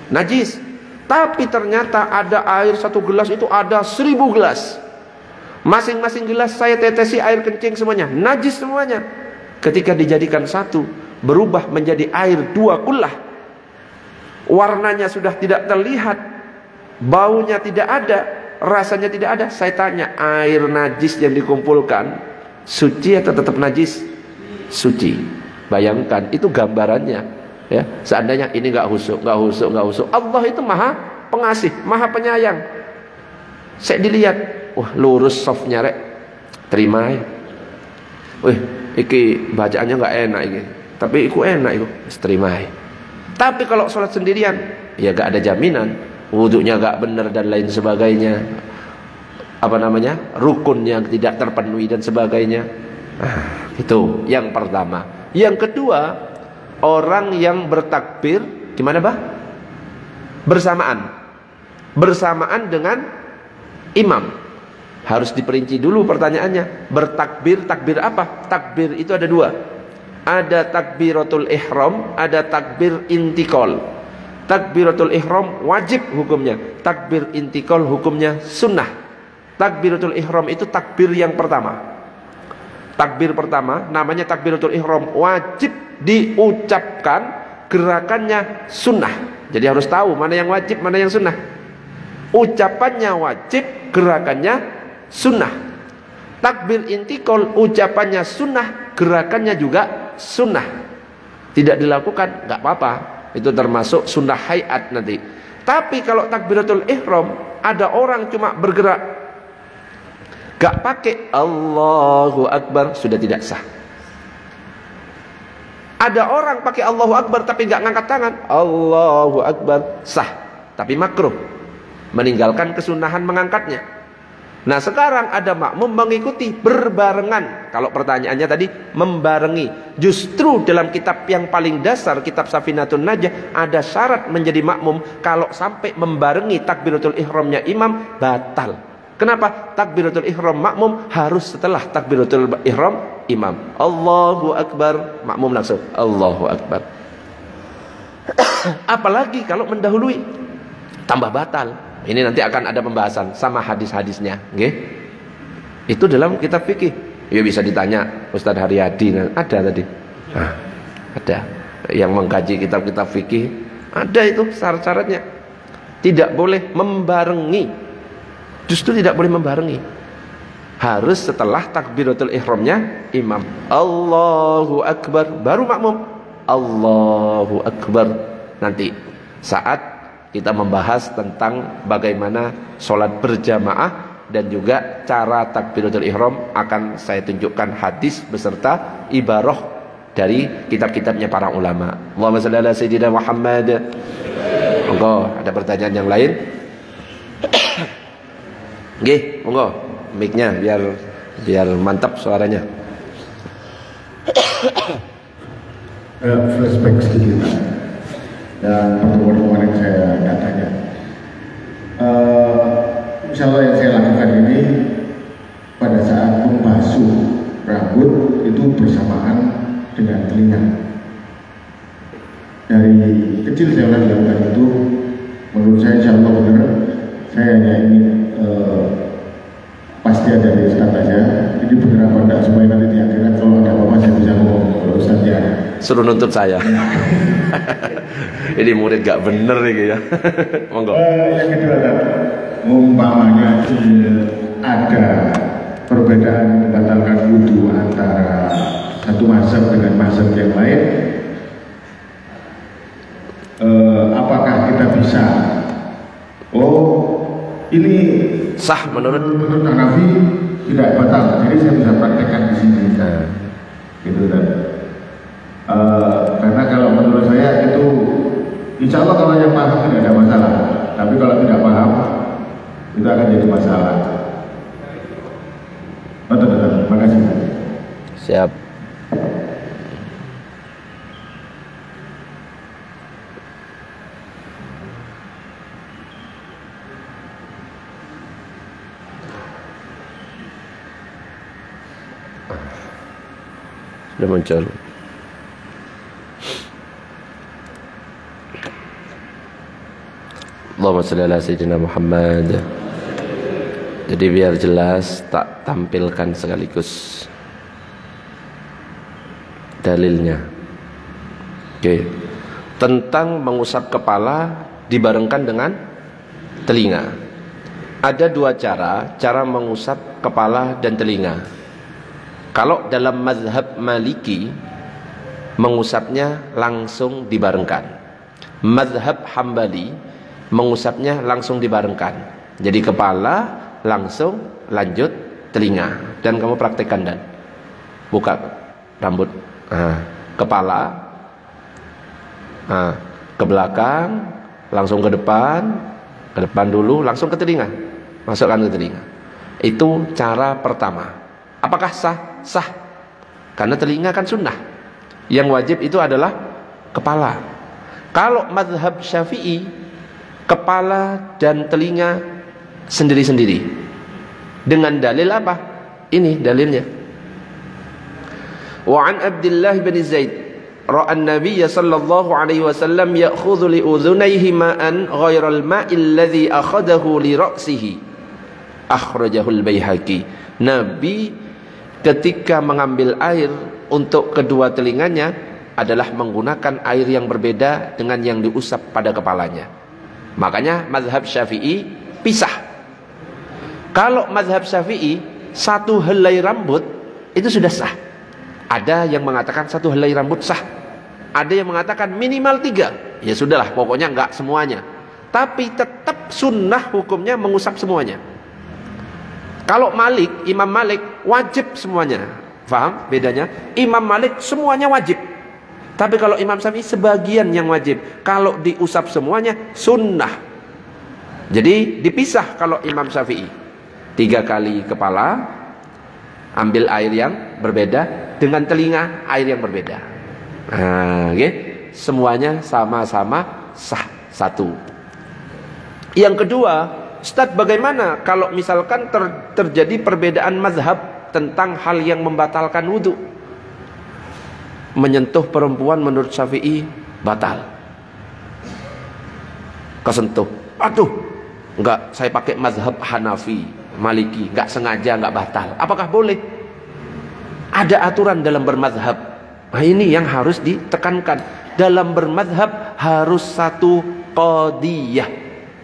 Najis. Tapi ternyata ada air satu gelas itu ada 1000 gelas. Masing-masing gelas saya tetesi air kencing semuanya, najis semuanya. Ketika dijadikan satu, berubah menjadi air 2 kullah. Warnanya sudah tidak terlihat, baunya tidak ada, rasanya tidak ada. Saya tanya, air najis yang dikumpulkan suci atau tetap najis? Suci. Bayangkan, itu gambarannya. Ya, seandainya ini nggak khusyuk, Allah itu maha pengasih, maha penyayang. Saya dilihat, wah lurus softnya rek, terima ya. Wih, iki bacaannya nggak enak iki, tapi iku enak iku, terima ya. Tapi kalau sholat sendirian, ya nggak ada jaminan, wudhunya nggak benar dan lain sebagainya, rukunnya tidak terpenuhi dan sebagainya. Itu yang pertama. Yang kedua, orang yang bertakbir gimana bah? Bersamaan dengan imam. Harus diperinci dulu pertanyaannya. Bertakbir, takbir apa? Takbir itu ada 2. Ada takbiratul ihram, ada takbir intikal. Takbiratul ihram wajib hukumnya. Takbir intikal hukumnya sunnah. Takbiratul ihram itu takbir yang pertama. Takbir pertama namanya takbiratul ihram, wajib diucapkan, gerakannya sunnah. Jadi harus tahu mana yang wajib, mana yang sunnah. Ucapannya wajib, gerakannya sunnah. Takbir intikal, ucapannya sunnah, gerakannya juga sunnah. Tidak dilakukan, nggak apa-apa. Itu termasuk sunnah hayat nanti. Tapi kalau takbiratul ihram, ada orang cuma bergerak, gak pakai Allahu Akbar, sudah tidak sah. Ada orang pakai Allahu Akbar tapi gak ngangkat tangan, Allahu Akbar, sah. Tapi makruh, meninggalkan kesunahan mengangkatnya. Nah sekarang ada makmum mengikuti berbarengan. Kalau pertanyaannya tadi membarengi, justru dalam kitab yang paling dasar, kitab Safinatun Najah, ada syarat menjadi makmum. Kalau sampai membarengi takbiratul ihramnya imam, batal. Kenapa? Takbiratul ihram makmum harus setelah takbiratul ihram imam. Allahu Akbar, makmum langsung Allahu Akbar. Apalagi kalau mendahului, tambah batal. Ini nanti akan ada pembahasan sama hadis-hadisnya, nggih. Itu dalam kitab fikih. Ya bisa ditanya Ustaz Haryadi, ada tadi. Ada yang mengkaji kitab-kitab fikih, ada itu syarat-syaratnya. Tidak boleh membarengi. Justru tidak boleh membarengi. Harus setelah takbiratul ihramnya imam. Allahu Akbar, baru makmum Allahu Akbar. Nanti saat kita membahas tentang bagaimana sholat berjamaah dan juga cara takbiratul ihram, akan saya tunjukkan hadis beserta ibarah dari kitab-kitabnya para ulama. Allahumma shalli ala sayyidina Muhammad. Monggo, ada pertanyaan yang lain? Nggih, monggo mic-nya biar mantap suaranya.
Flashback sedikit dan pertemuan kemarin saya tanya. Insya Allah yang saya lakukan ini pada saat membasuh rambut itu bersamaan dengan telinga. Dari kecil saya lakukan itu, menurut saya insya Allah benar. Saya hanya ingin pasti ada dari Ustaz aja. Ini benar apa enggak, supaya nanti di akhirat kalau ada apa-apa saya bisa ngomong kalau Ustaz ya.
Suruh nuntut saya. Ini murid gak bener nih ya. Monggo.
Yang kedua adalah umpamanya ada perbedaan membatalkan wudhu antara satu mazhab dengan mazhab yang lain. Apakah kita bisa? Ini
sah menurut
Hanafi tidak batal, jadi saya bisa praktekkan di sini. gitu kan. Karena kalau menurut saya itu insya Allah kalau yang paham tidak ada masalah, tapi kalau tidak paham itu akan jadi masalah. Betul. Terima kasih.
Siap. Sudah muncul. Allahumma shalli ala sayyidina Muhammad. Jadi biar jelas tak tampilkan sekaligus dalilnya. Oke. Tentang mengusap kepala dibarengkan dengan telinga. Ada dua cara mengusap kepala dan telinga. Kalau dalam mazhab Maliki mengusapnya langsung dibarengkan. Mazhab Hambali mengusapnya langsung dibarengkan. Jadi kepala langsung lanjut telinga. Dan kamu praktekkan dan buka rambut, kepala, ke belakang, langsung ke depan dulu, langsung ke telinga, masukkan ke telinga. Itu cara pertama. Apakah sah? Sah. Karena telinga kan sunnah. Yang wajib itu adalah kepala. Kalau mazhab Syafi'i, kepala dan telinga sendiri-sendiri. Dengan dalil apa? Ini dalilnya. Wa an Abdullah bin Zaid ra'a an-nabiy sallallahu alaihi wasallam ya'khudhu li udhunayhi ma'an ghairal ma'il ladzi akhadahu li ra'sihi. Akhrajahu al-Baihaqi. Nabi ketika mengambil air untuk kedua telinganya adalah menggunakan air yang berbeda dengan yang diusap pada kepalanya. Makanya mazhab Syafi'i pisah. Kalau mazhab Syafi'i satu helai rambut itu sudah sah. Ada yang mengatakan satu helai rambut sah. Ada yang mengatakan minimal 3. Ya sudahlah, pokoknya enggak semuanya. Tapi tetap sunnah hukumnya mengusap semuanya. Kalau Malik, Imam Malik wajib semuanya. Faham bedanya? Imam Malik semuanya wajib. Tapi kalau Imam Syafi'i sebagian yang wajib. Kalau diusap semuanya sunnah. Jadi dipisah kalau Imam Syafi'i. 3 kali kepala, ambil air yang berbeda, dengan telinga air yang berbeda. Okay. Semuanya sama-sama sah satu. Yang kedua, Ustaz, bagaimana kalau misalkan terjadi perbedaan mazhab tentang hal yang membatalkan wudhu? Menyentuh perempuan menurut Syafi'i batal. Kesentuh, aduh, enggak, saya pakai mazhab Hanafi, Maliki, enggak sengaja, enggak batal. Apakah boleh? Ada aturan dalam bermazhab. Nah ini yang harus ditekankan. Dalam bermazhab harus satu qadiyah.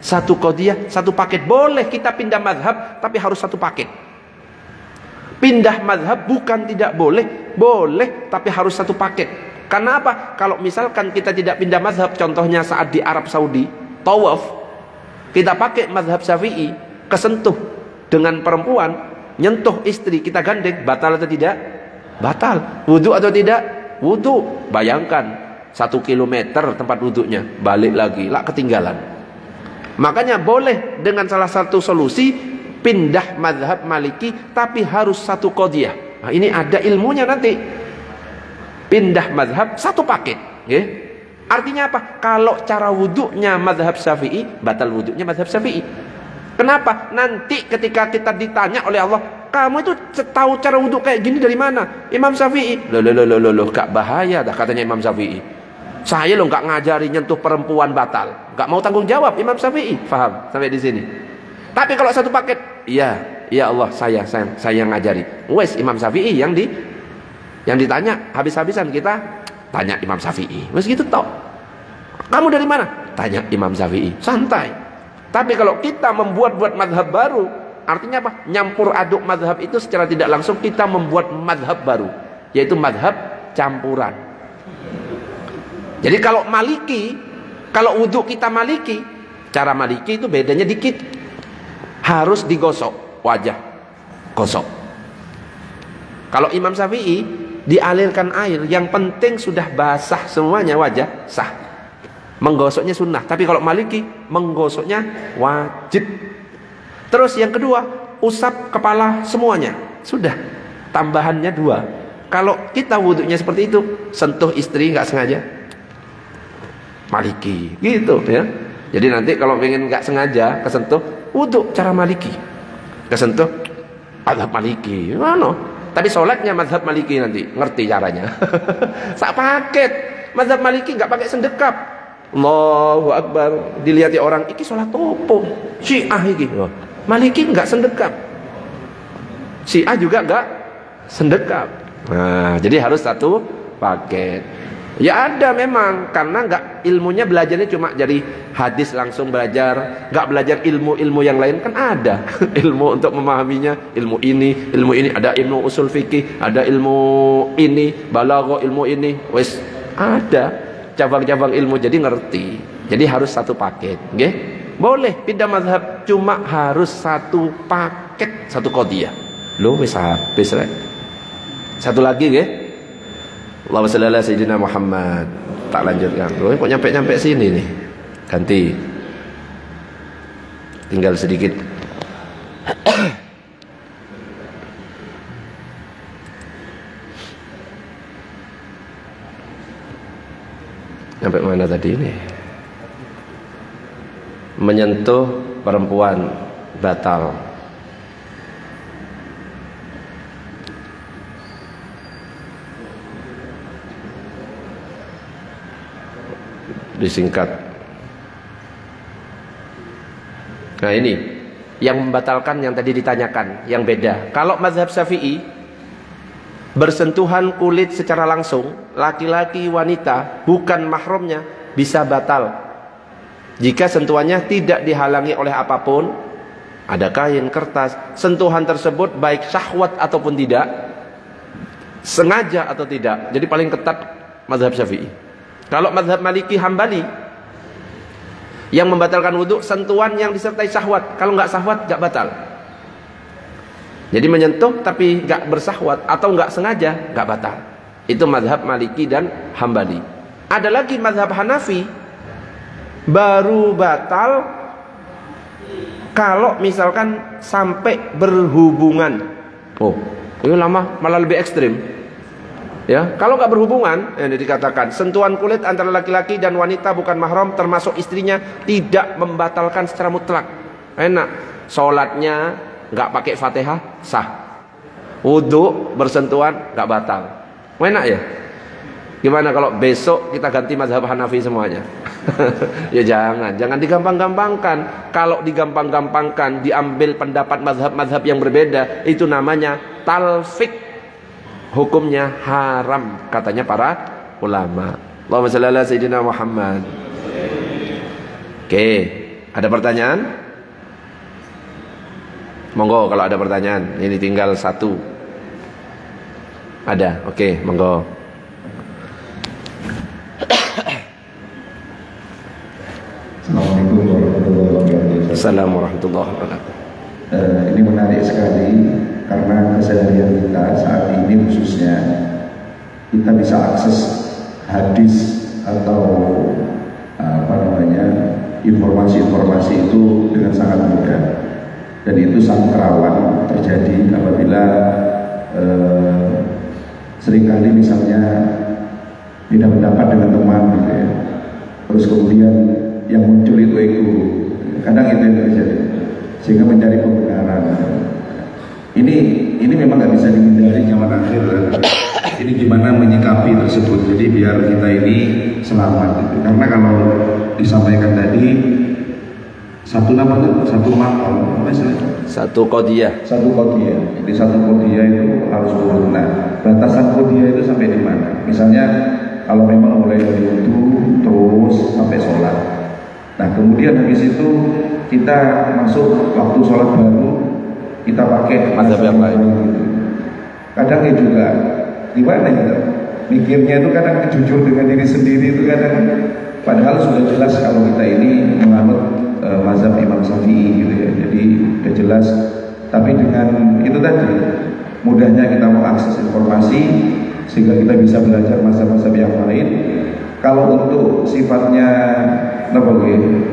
Satu qadiyah, satu paket. Boleh kita pindah mazhab, tapi harus satu paket. Pindah mazhab bukan tidak boleh. Boleh, tapi harus satu paket. Karena apa? Kalau misalkan kita tidak pindah mazhab, contohnya saat di Arab Saudi, tawaf, kita pakai mazhab Syafi'i, kesentuh dengan perempuan, nyentuh istri, kita gandeng, batal atau tidak? Batal. Wudhu atau tidak? Wudhu. Bayangkan 1 kilometer tempat wudhunya, balik lagi, lah ketinggalan. Makanya boleh dengan salah satu solusi pindah mazhab Maliki, tapi harus satu qadiyah. Nah, ini ada ilmunya nanti. Pindah mazhab satu paket, ya. Artinya apa? Kalau cara wudhunya mazhab Syafi'i, batal wudhunya mazhab Syafi'i. Kenapa? Nanti ketika kita ditanya oleh Allah, kamu itu tahu cara wudhu kayak gini dari mana? Imam Syafi'i. Loh, gak bahaya dah katanya Imam Syafi'i. Saya loh gak ngajari nyentuh perempuan batal. Gak mau tanggung jawab Imam Syafi'i. Faham sampai di sini? Tapi kalau satu paket, iya Allah, saya ngajari. Wes Imam Syafi'i yang ditanya, habis-habisan kita tanya Imam Syafi'i. Wes gitu toh. Kamu dari mana? Tanya Imam Syafi'i. Santai. Tapi kalau kita membuat mazhab baru, artinya apa? Nyampur aduk mazhab itu secara tidak langsung kita membuat mazhab baru, yaitu mazhab campuran. Jadi kalau Maliki, kalau wudhu kita Maliki, cara Maliki itu bedanya dikit. Harus digosok wajah, gosok. Kalau Imam Syafi'i dialirkan air, yang penting sudah basah semuanya wajah, sah. Menggosoknya sunnah. Tapi kalau Maliki, menggosoknya wajib. Terus yang kedua, usap kepala semuanya, sudah. Tambahannya 2. Kalau kita wudhunya seperti itu, sentuh istri nggak sengaja, Maliki, gitu ya. Jadi nanti kalau pengen nggak sengaja kesentuh, wudhu cara Maliki, kesentuh mazhab Maliki, mana? Tapi sholatnya mazhab Maliki nanti, ngerti caranya. Sak paket mazhab Maliki nggak pakai sendekap. Allahu Akbar, dilihat orang, iki sholat topo, Syiah iki. Maliki nggak sendekap, Syiah juga nggak sendekap. Nah, jadi harus satu paket. Ya ada memang, karena nggak ilmunya belajarnya cuma dari hadis langsung belajar, nggak belajar ilmu-ilmu yang lain kan ada. Ilmu untuk memahaminya, ilmu ini, ada ilmu usul fikih, ada ilmu ini, balaghah, ilmu ini, wes ada cabang-cabang ilmu, jadi ngerti. Jadi harus satu paket, nggih? Boleh pindah mazhab, cuma harus satu paket, satu qadhiyah. Loh wis habis rek. Satu lagi nggih. Allahumma shalli ala sayyidina Muhammad. Tak lanjutkan. Loh kok nyampe sini nih. Ganti. Tinggal sedikit. Sampai mana tadi ini? Menyentuh perempuan batal. Disingkat. Nah ini yang membatalkan yang tadi ditanyakan, yang beda. Kalau mazhab Syafi'i, bersentuhan kulit secara langsung, laki-laki wanita bukan mahramnya bisa batal jika sentuhannya tidak dihalangi oleh apapun, ada kain, kertas. Sentuhan tersebut baik syahwat ataupun tidak, sengaja atau tidak. Jadi paling ketat mazhab Syafi'i. Kalau mazhab Maliki Hambali, yang membatalkan wudhu sentuhan yang disertai syahwat. Kalau nggak syahwat nggak batal. Jadi menyentuh tapi nggak bersahwat atau nggak sengaja nggak batal. Itu mazhab Maliki dan Hambali. Ada lagi mazhab Hanafi, baru batal kalau misalkan sampai berhubungan. Oh, ini lama malah lebih ekstrim. Ya, kalau nggak berhubungan, yang dikatakan sentuhan kulit antara laki-laki dan wanita bukan mahram termasuk istrinya tidak membatalkan secara mutlak. Enak, sholatnya nggak pakai Fatihah sah, wudhu bersentuhan nggak batal. Enak ya? Gimana kalau besok kita ganti mazhab Hanafi semuanya? Ya jangan digampang-gampangkan. Kalau digampang-gampangkan, diambil pendapat mazhab-mazhab yang berbeda, itu namanya talfik. Hukumnya haram, katanya para ulama. Allahumma shalli ala sayyidina Muhammad. Oke, ada pertanyaan? Monggo kalau ada pertanyaan. Ini tinggal satu. Ada, oke, monggo.
Assalamualaikum warahmatullahi wabarakatuh.
Assalamualaikum warahmatullahi wabarakatuh.
Ini menarik sekali karena keseharian kita saat ini khususnya kita bisa akses hadis atau informasi-informasi itu dengan sangat mudah, dan itu sangat rawan terjadi apabila seringkali misalnya beda pendapat dengan teman gitu ya, terus kemudian yang muncul itu ego, kadang itu yang terjadi sehingga mencari pembenaran. Ini memang nggak bisa dihindari zaman akhir. Ini gimana menyikapi tersebut, jadi biar kita ini selamat gitu. Karena kalau disampaikan tadi satu qadhiyah. Jadi satu qadhiyah itu harus turun. Nah, batasan qadhiyah itu sampai di mana? Misalnya kalau memang mulai dari wudhu terus sampai sholat. Nah, kemudian habis itu kita masuk waktu sholat baru, kita pakai
mazhab yang lain
gitu. Kadang ya juga gimana gitu, mikirnya itu kadang jujur dengan diri sendiri itu kadang, padahal sudah jelas kalau kita ini menganut mazhab Imam Syafi'i gitu ya, jadi sudah jelas. Tapi dengan itu tadi mudahnya kita mengakses informasi sehingga kita bisa belajar mazhab-mazhab yang lain. Kalau untuk sifatnya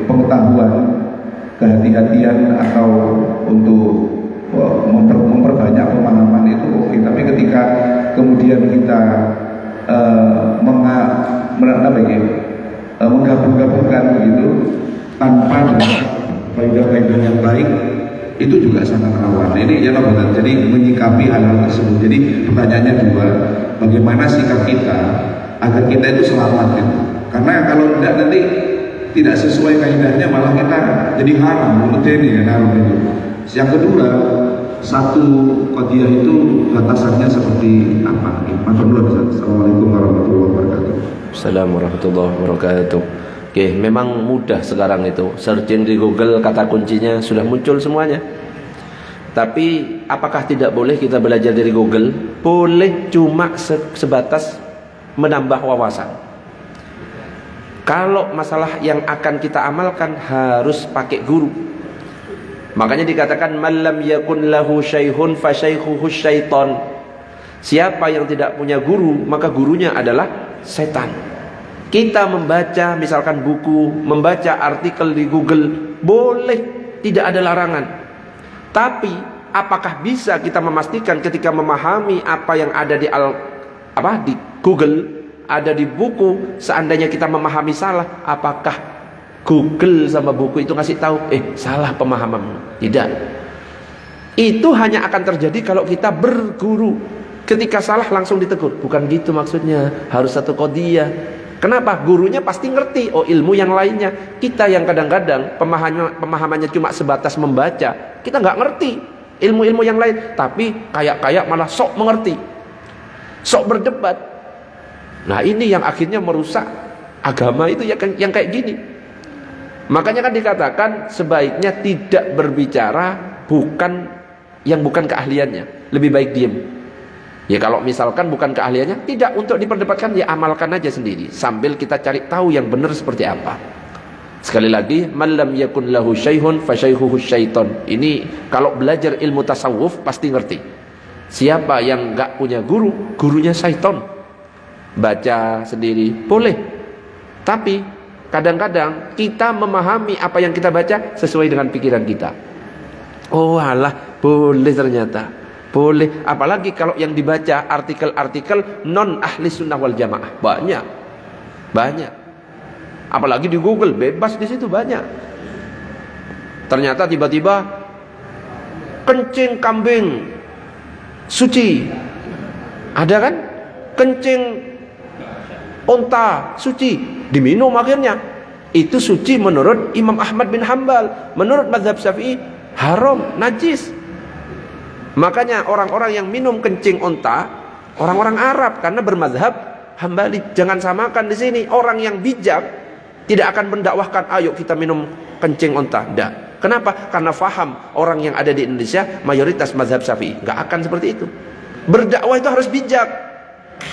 pengetahuan, kehati-hatian atau untuk memperbanyak pemahaman itu oke. Tapi ketika kemudian kita menggabung-gabungkan begitu tanpa faedah-faedah yang baik, itu juga sangat rawan. Ini ya benar. Jadi menyikapi hal-hal tersebut. Jadi pertanyaannya dua, bagaimana sikap kita agar kita itu selamat gitu. Karena kalau tidak nanti tidak sesuai kaidahnya malah kita jadi haram menurut ini ya haram itu. Yang kedua, satu qadiyah itu batasannya seperti apa? Assalamualaikum warahmatullahi wabarakatuh.
Assalamualaikum warahmatullahi wabarakatuh. Oke, memang mudah sekarang itu. Searching di Google kata kuncinya sudah muncul semuanya. Tapi apakah tidak boleh kita belajar dari Google? Boleh, cuma sebatas menambah wawasan. Kalau masalah yang akan kita amalkan harus pakai guru. Makanya dikatakan malam yakun lahu syaihun fa syaikhuhu syaiton. Siapa yang tidak punya guru, maka gurunya adalah setan. Kita membaca misalkan buku, membaca artikel di Google, boleh, tidak ada larangan. Tapi apakah bisa kita memastikan ketika memahami apa yang ada di Google, ada di buku, seandainya kita memahami salah, apakah Google sama buku itu ngasih tahu salah pemahamanmu? Tidak. Itu hanya akan terjadi kalau kita berguru. Ketika salah langsung ditegur. Bukan gitu maksudnya. Harus satu qadiyah. Kenapa? Gurunya pasti ngerti ilmu yang lainnya. Kita yang kadang-kadang pemahamannya cuma sebatas membaca, kita nggak ngerti ilmu-ilmu yang lain. Tapi kayak malah sok mengerti, sok berdebat. Nah ini yang akhirnya merusak agama itu yang kayak gini. Makanya kan dikatakan sebaiknya tidak berbicara bukan keahliannya. Lebih baik diem. Ya kalau misalkan bukan keahliannya, tidak untuk diperdebatkan, ya amalkan aja sendiri sambil kita cari tahu yang benar seperti apa. Sekali lagi, man lam yakun lahu syaihun fa syaikhuhu syaiton. Ini kalau belajar ilmu tasawuf pasti ngerti. Siapa yang enggak punya guru, gurunya syaiton. Baca sendiri boleh. Tapi kadang-kadang kita memahami apa yang kita baca sesuai dengan pikiran kita. Oh alah, boleh ternyata. Boleh, apalagi kalau yang dibaca artikel-artikel non ahli sunnah wal jamaah banyak. Apalagi di Google bebas di situ banyak. Ternyata tiba-tiba kencing kambing suci, ada kan? Kencing unta suci, diminum akhirnya. Itu suci menurut Imam Ahmad bin Hambal, menurut mazhab Syafi'i haram, najis. Makanya orang-orang yang minum kencing unta orang-orang Arab karena bermazhab Hambali. Jangan samakan di sini. Orang yang bijak tidak akan mendakwahkan ayo kita minum kencing unta. Tidak. Kenapa? Karena faham orang yang ada di Indonesia mayoritas mazhab Syafi'i. Nggak akan seperti itu. Berdakwah itu harus bijak.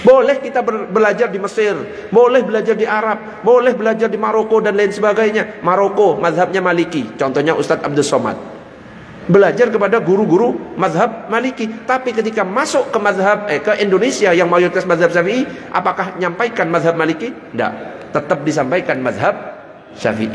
Boleh kita belajar di Mesir, boleh belajar di Arab, boleh belajar di Maroko dan lain sebagainya. Maroko mazhabnya Maliki, contohnya Ustadz Abdul Somad. Belajar kepada guru-guru mazhab Maliki. Tapi ketika masuk ke Indonesia yang mayoritas mazhab Syafi'i, apakah menyampaikan mazhab Maliki? Tidak. Tetap disampaikan mazhab Syafi'i.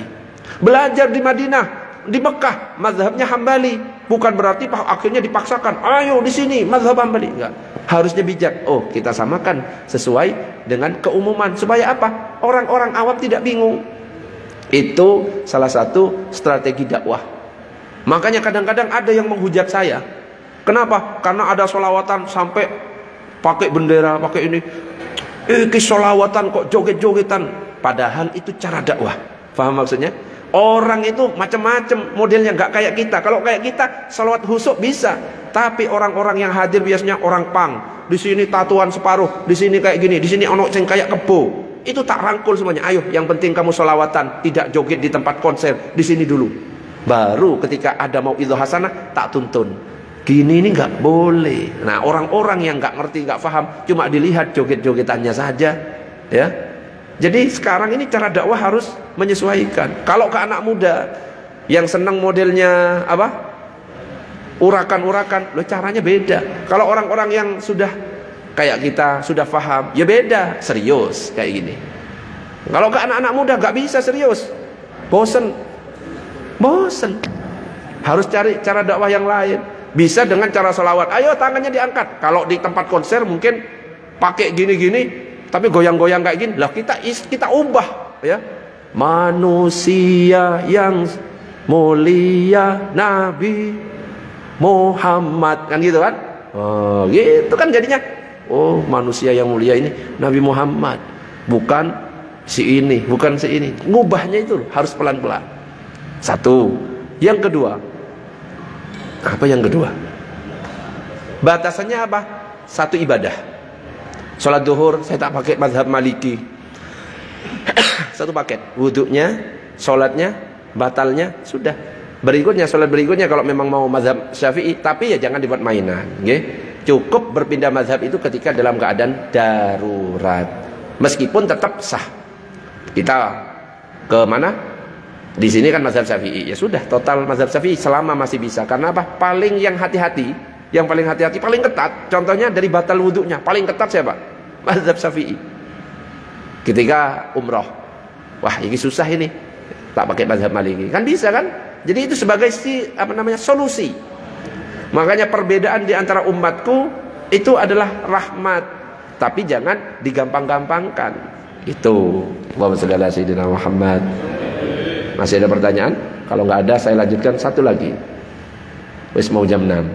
Belajar di Madinah, di Mekah mazhabnya Hambali. Bukan berarti akhirnya dipaksakan, ayo di sini mazhab Hambali. Enggak. Harusnya bijak. Oh, kita samakan sesuai dengan keumuman. Supaya apa? Orang-orang awam tidak bingung. Itu salah satu strategi dakwah. Makanya kadang-kadang ada yang menghujat saya. Kenapa? Karena ada sholawatan sampai pakai bendera, pakai ini. Sholawatan kok joget-jogetan. Padahal itu cara dakwah. Paham maksudnya? Orang itu macam-macam modelnya, nggak kayak kita. Kalau kayak kita, sholawat husuk bisa. Tapi orang-orang yang hadir biasanya orang pang. Di sini tatuan separuh, di sini kayak gini, di sini ono yang kayak kebo. Itu tak rangkul semuanya. Ayo, yang penting kamu sholawatan, tidak joget di tempat konser. Di sini dulu. Baru ketika ada mau'idhah hasanah tak tuntun. Gini ini nggak boleh. Nah orang-orang yang nggak ngerti, nggak paham, cuma dilihat joget-jogetannya saja, ya. Jadi sekarang ini cara dakwah harus menyesuaikan. Kalau ke anak muda yang senang modelnya apa? Urakan-urakan, loh caranya beda. Kalau orang-orang yang sudah kayak kita sudah paham, ya beda, serius kayak gini. Kalau ke anak-anak muda gak bisa serius, bosen, harus cari cara dakwah yang lain. Bisa dengan cara sholawat, ayo tangannya diangkat. Kalau di tempat konser mungkin pakai gini-gini, tapi goyang-goyang kayak gini. Lah kita ubah ya. Manusia yang mulia Nabi Muhammad, kan gitu kan? Oh, gitu kan jadinya. Oh, manusia yang mulia ini Nabi Muhammad, bukan si ini, bukan si ini. Ngubahnya itu harus pelan-pelan. Satu. Yang kedua, apa yang kedua? Batasannya apa? Satu ibadah. Sholat duhur saya tak pakai mazhab Maliki. Satu paket. Wudhunya, sholatnya, batalnya, sudah. Berikutnya, sholat berikutnya kalau memang mau mazhab Syafi'i, tapi ya jangan dibuat mainan. Okay? Cukup berpindah mazhab itu ketika dalam keadaan darurat. Meskipun tetap sah. Kita ke mana? Di sini kan mazhab Syafi'i. Ya sudah, total mazhab Syafi'i selama masih bisa. Karena apa? Paling yang hati-hati, paling ketat. Contohnya dari batal wudhunya, paling ketat siapa? Mazhab Syafi'i. Ketika umroh, wah ini susah ini, tak pakai mazhab Maliki. Kan bisa kan? Jadi itu sebagai solusi. Makanya perbedaan di antara umatku itu adalah rahmat, tapi jangan digampang-gampangkan. Itu. Allahumma shalli ala sayyidina Muhammad. Masih ada pertanyaan? Kalau nggak ada saya lanjutkan satu lagi. Wis mau jam 6.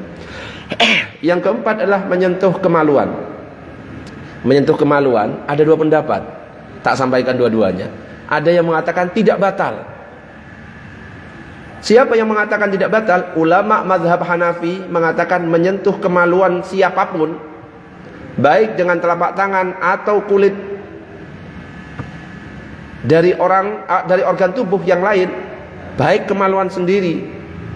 Yang keempat adalah menyentuh kemaluan. Menyentuh kemaluan ada dua pendapat. Tak sampaikan dua-duanya. Ada yang mengatakan tidak batal. Siapa yang mengatakan tidak batal? Ulama mazhab Hanafi mengatakan menyentuh kemaluan siapapun, baik dengan telapak tangan atau kulit dari organ tubuh yang lain, baik kemaluan sendiri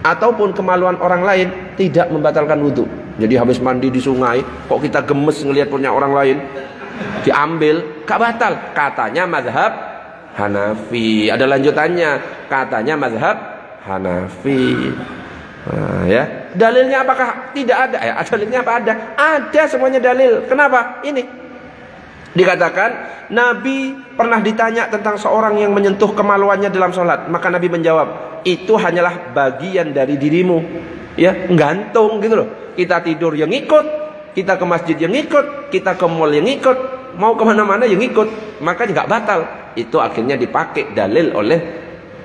ataupun kemaluan orang lain, tidak membatalkan wudhu. Jadi habis mandi di sungai, kok kita gemes ngelihat punya orang lain, diambil, gak batal. Katanya mazhab Hanafi. Ada lanjutannya, katanya mazhab Hanafi. Nah, ya. Dalilnya apakah tidak ada? Ya, dalilnya apa ada? Ada semuanya dalil. Kenapa? Ini dikatakan Nabi pernah ditanya tentang seorang yang menyentuh kemaluannya dalam sholat. Maka Nabi menjawab, itu hanyalah bagian dari dirimu. Ya, gantung gitu loh. Kita tidur yang ikut, kita ke masjid yang ikut, kita ke mall yang ikut, mau kemana-mana yang ikut. Maka nggak batal. Itu akhirnya dipakai dalil oleh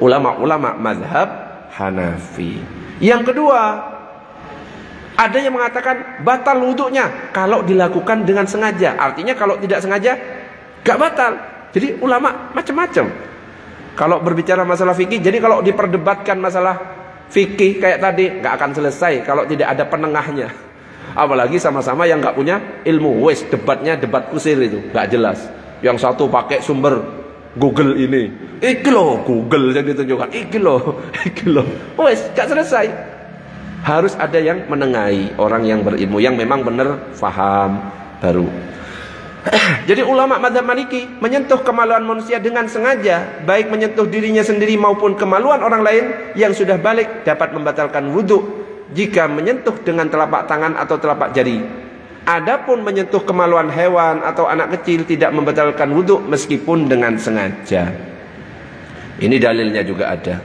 ulama-ulama mazhab Hanafi. Yang kedua, ada yang mengatakan batal wudhunya kalau dilakukan dengan sengaja. Artinya kalau tidak sengaja gak batal. Jadi ulama macam-macam. Kalau berbicara masalah fikih, jadi kalau diperdebatkan masalah fikih kayak tadi gak akan selesai kalau tidak ada penengahnya. Apalagi sama-sama yang gak punya ilmu. Wes, debatnya debat kusir itu, gak jelas. Yang satu pakai sumber Google ini, iki loh Google yang ditunjukkan, iki loh. Wes, gak selesai. Harus ada yang menengahi, orang yang berilmu, yang memang benar faham baru. Jadi ulama mazhab Maliki menyentuh kemaluan manusia dengan sengaja, baik menyentuh dirinya sendiri maupun kemaluan orang lain yang sudah balik, dapat membatalkan wudhu jika menyentuh dengan telapak tangan atau telapak jari. Adapun menyentuh kemaluan hewan atau anak kecil tidak membatalkan wudhu meskipun dengan sengaja. Ini dalilnya juga ada.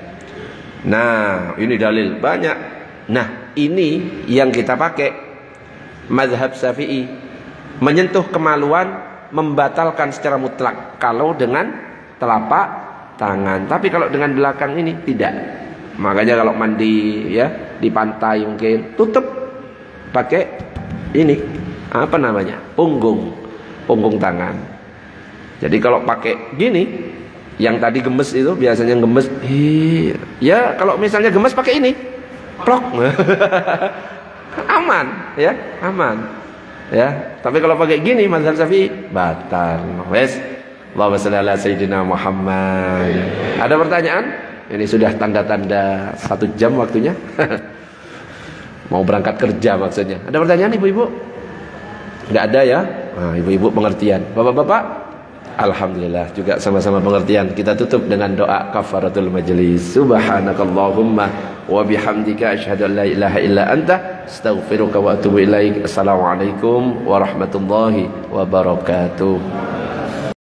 Nah, ini dalil banyak. Nah, ini yang kita pakai mazhab Syafi'i. Menyentuh kemaluan membatalkan secara mutlak kalau dengan telapak tangan. Tapi kalau dengan belakang ini tidak. Makanya kalau mandi ya di pantai mungkin tutup pakai ini, apa namanya, punggung tangan. Jadi kalau pakai gini, yang tadi gemes itu biasanya gemes, ya kalau misalnya gemes pakai ini, plok, aman, ya aman, ya. Tapi kalau pakai gini mazhab Syafi'i batal. Wes, Allahumma shalli ala sayyidina Muhammad. Ada pertanyaan? Ini sudah tanda-tanda 1 jam waktunya. Mau berangkat kerja maksudnya. Ada pertanyaan ibu-ibu? Nggak ada ya? Nah, ibu-ibu pengertian. Bapak-bapak? Alhamdulillah juga sama-sama pengertian. Kita tutup dengan doa kafaratul majlis. Subhanakallahumma wa bihamdika asyhadu an la ilaha illa anta astaghfiruka wa atubu ilaik. Assalamualaikum warahmatullahi wabarakatuh.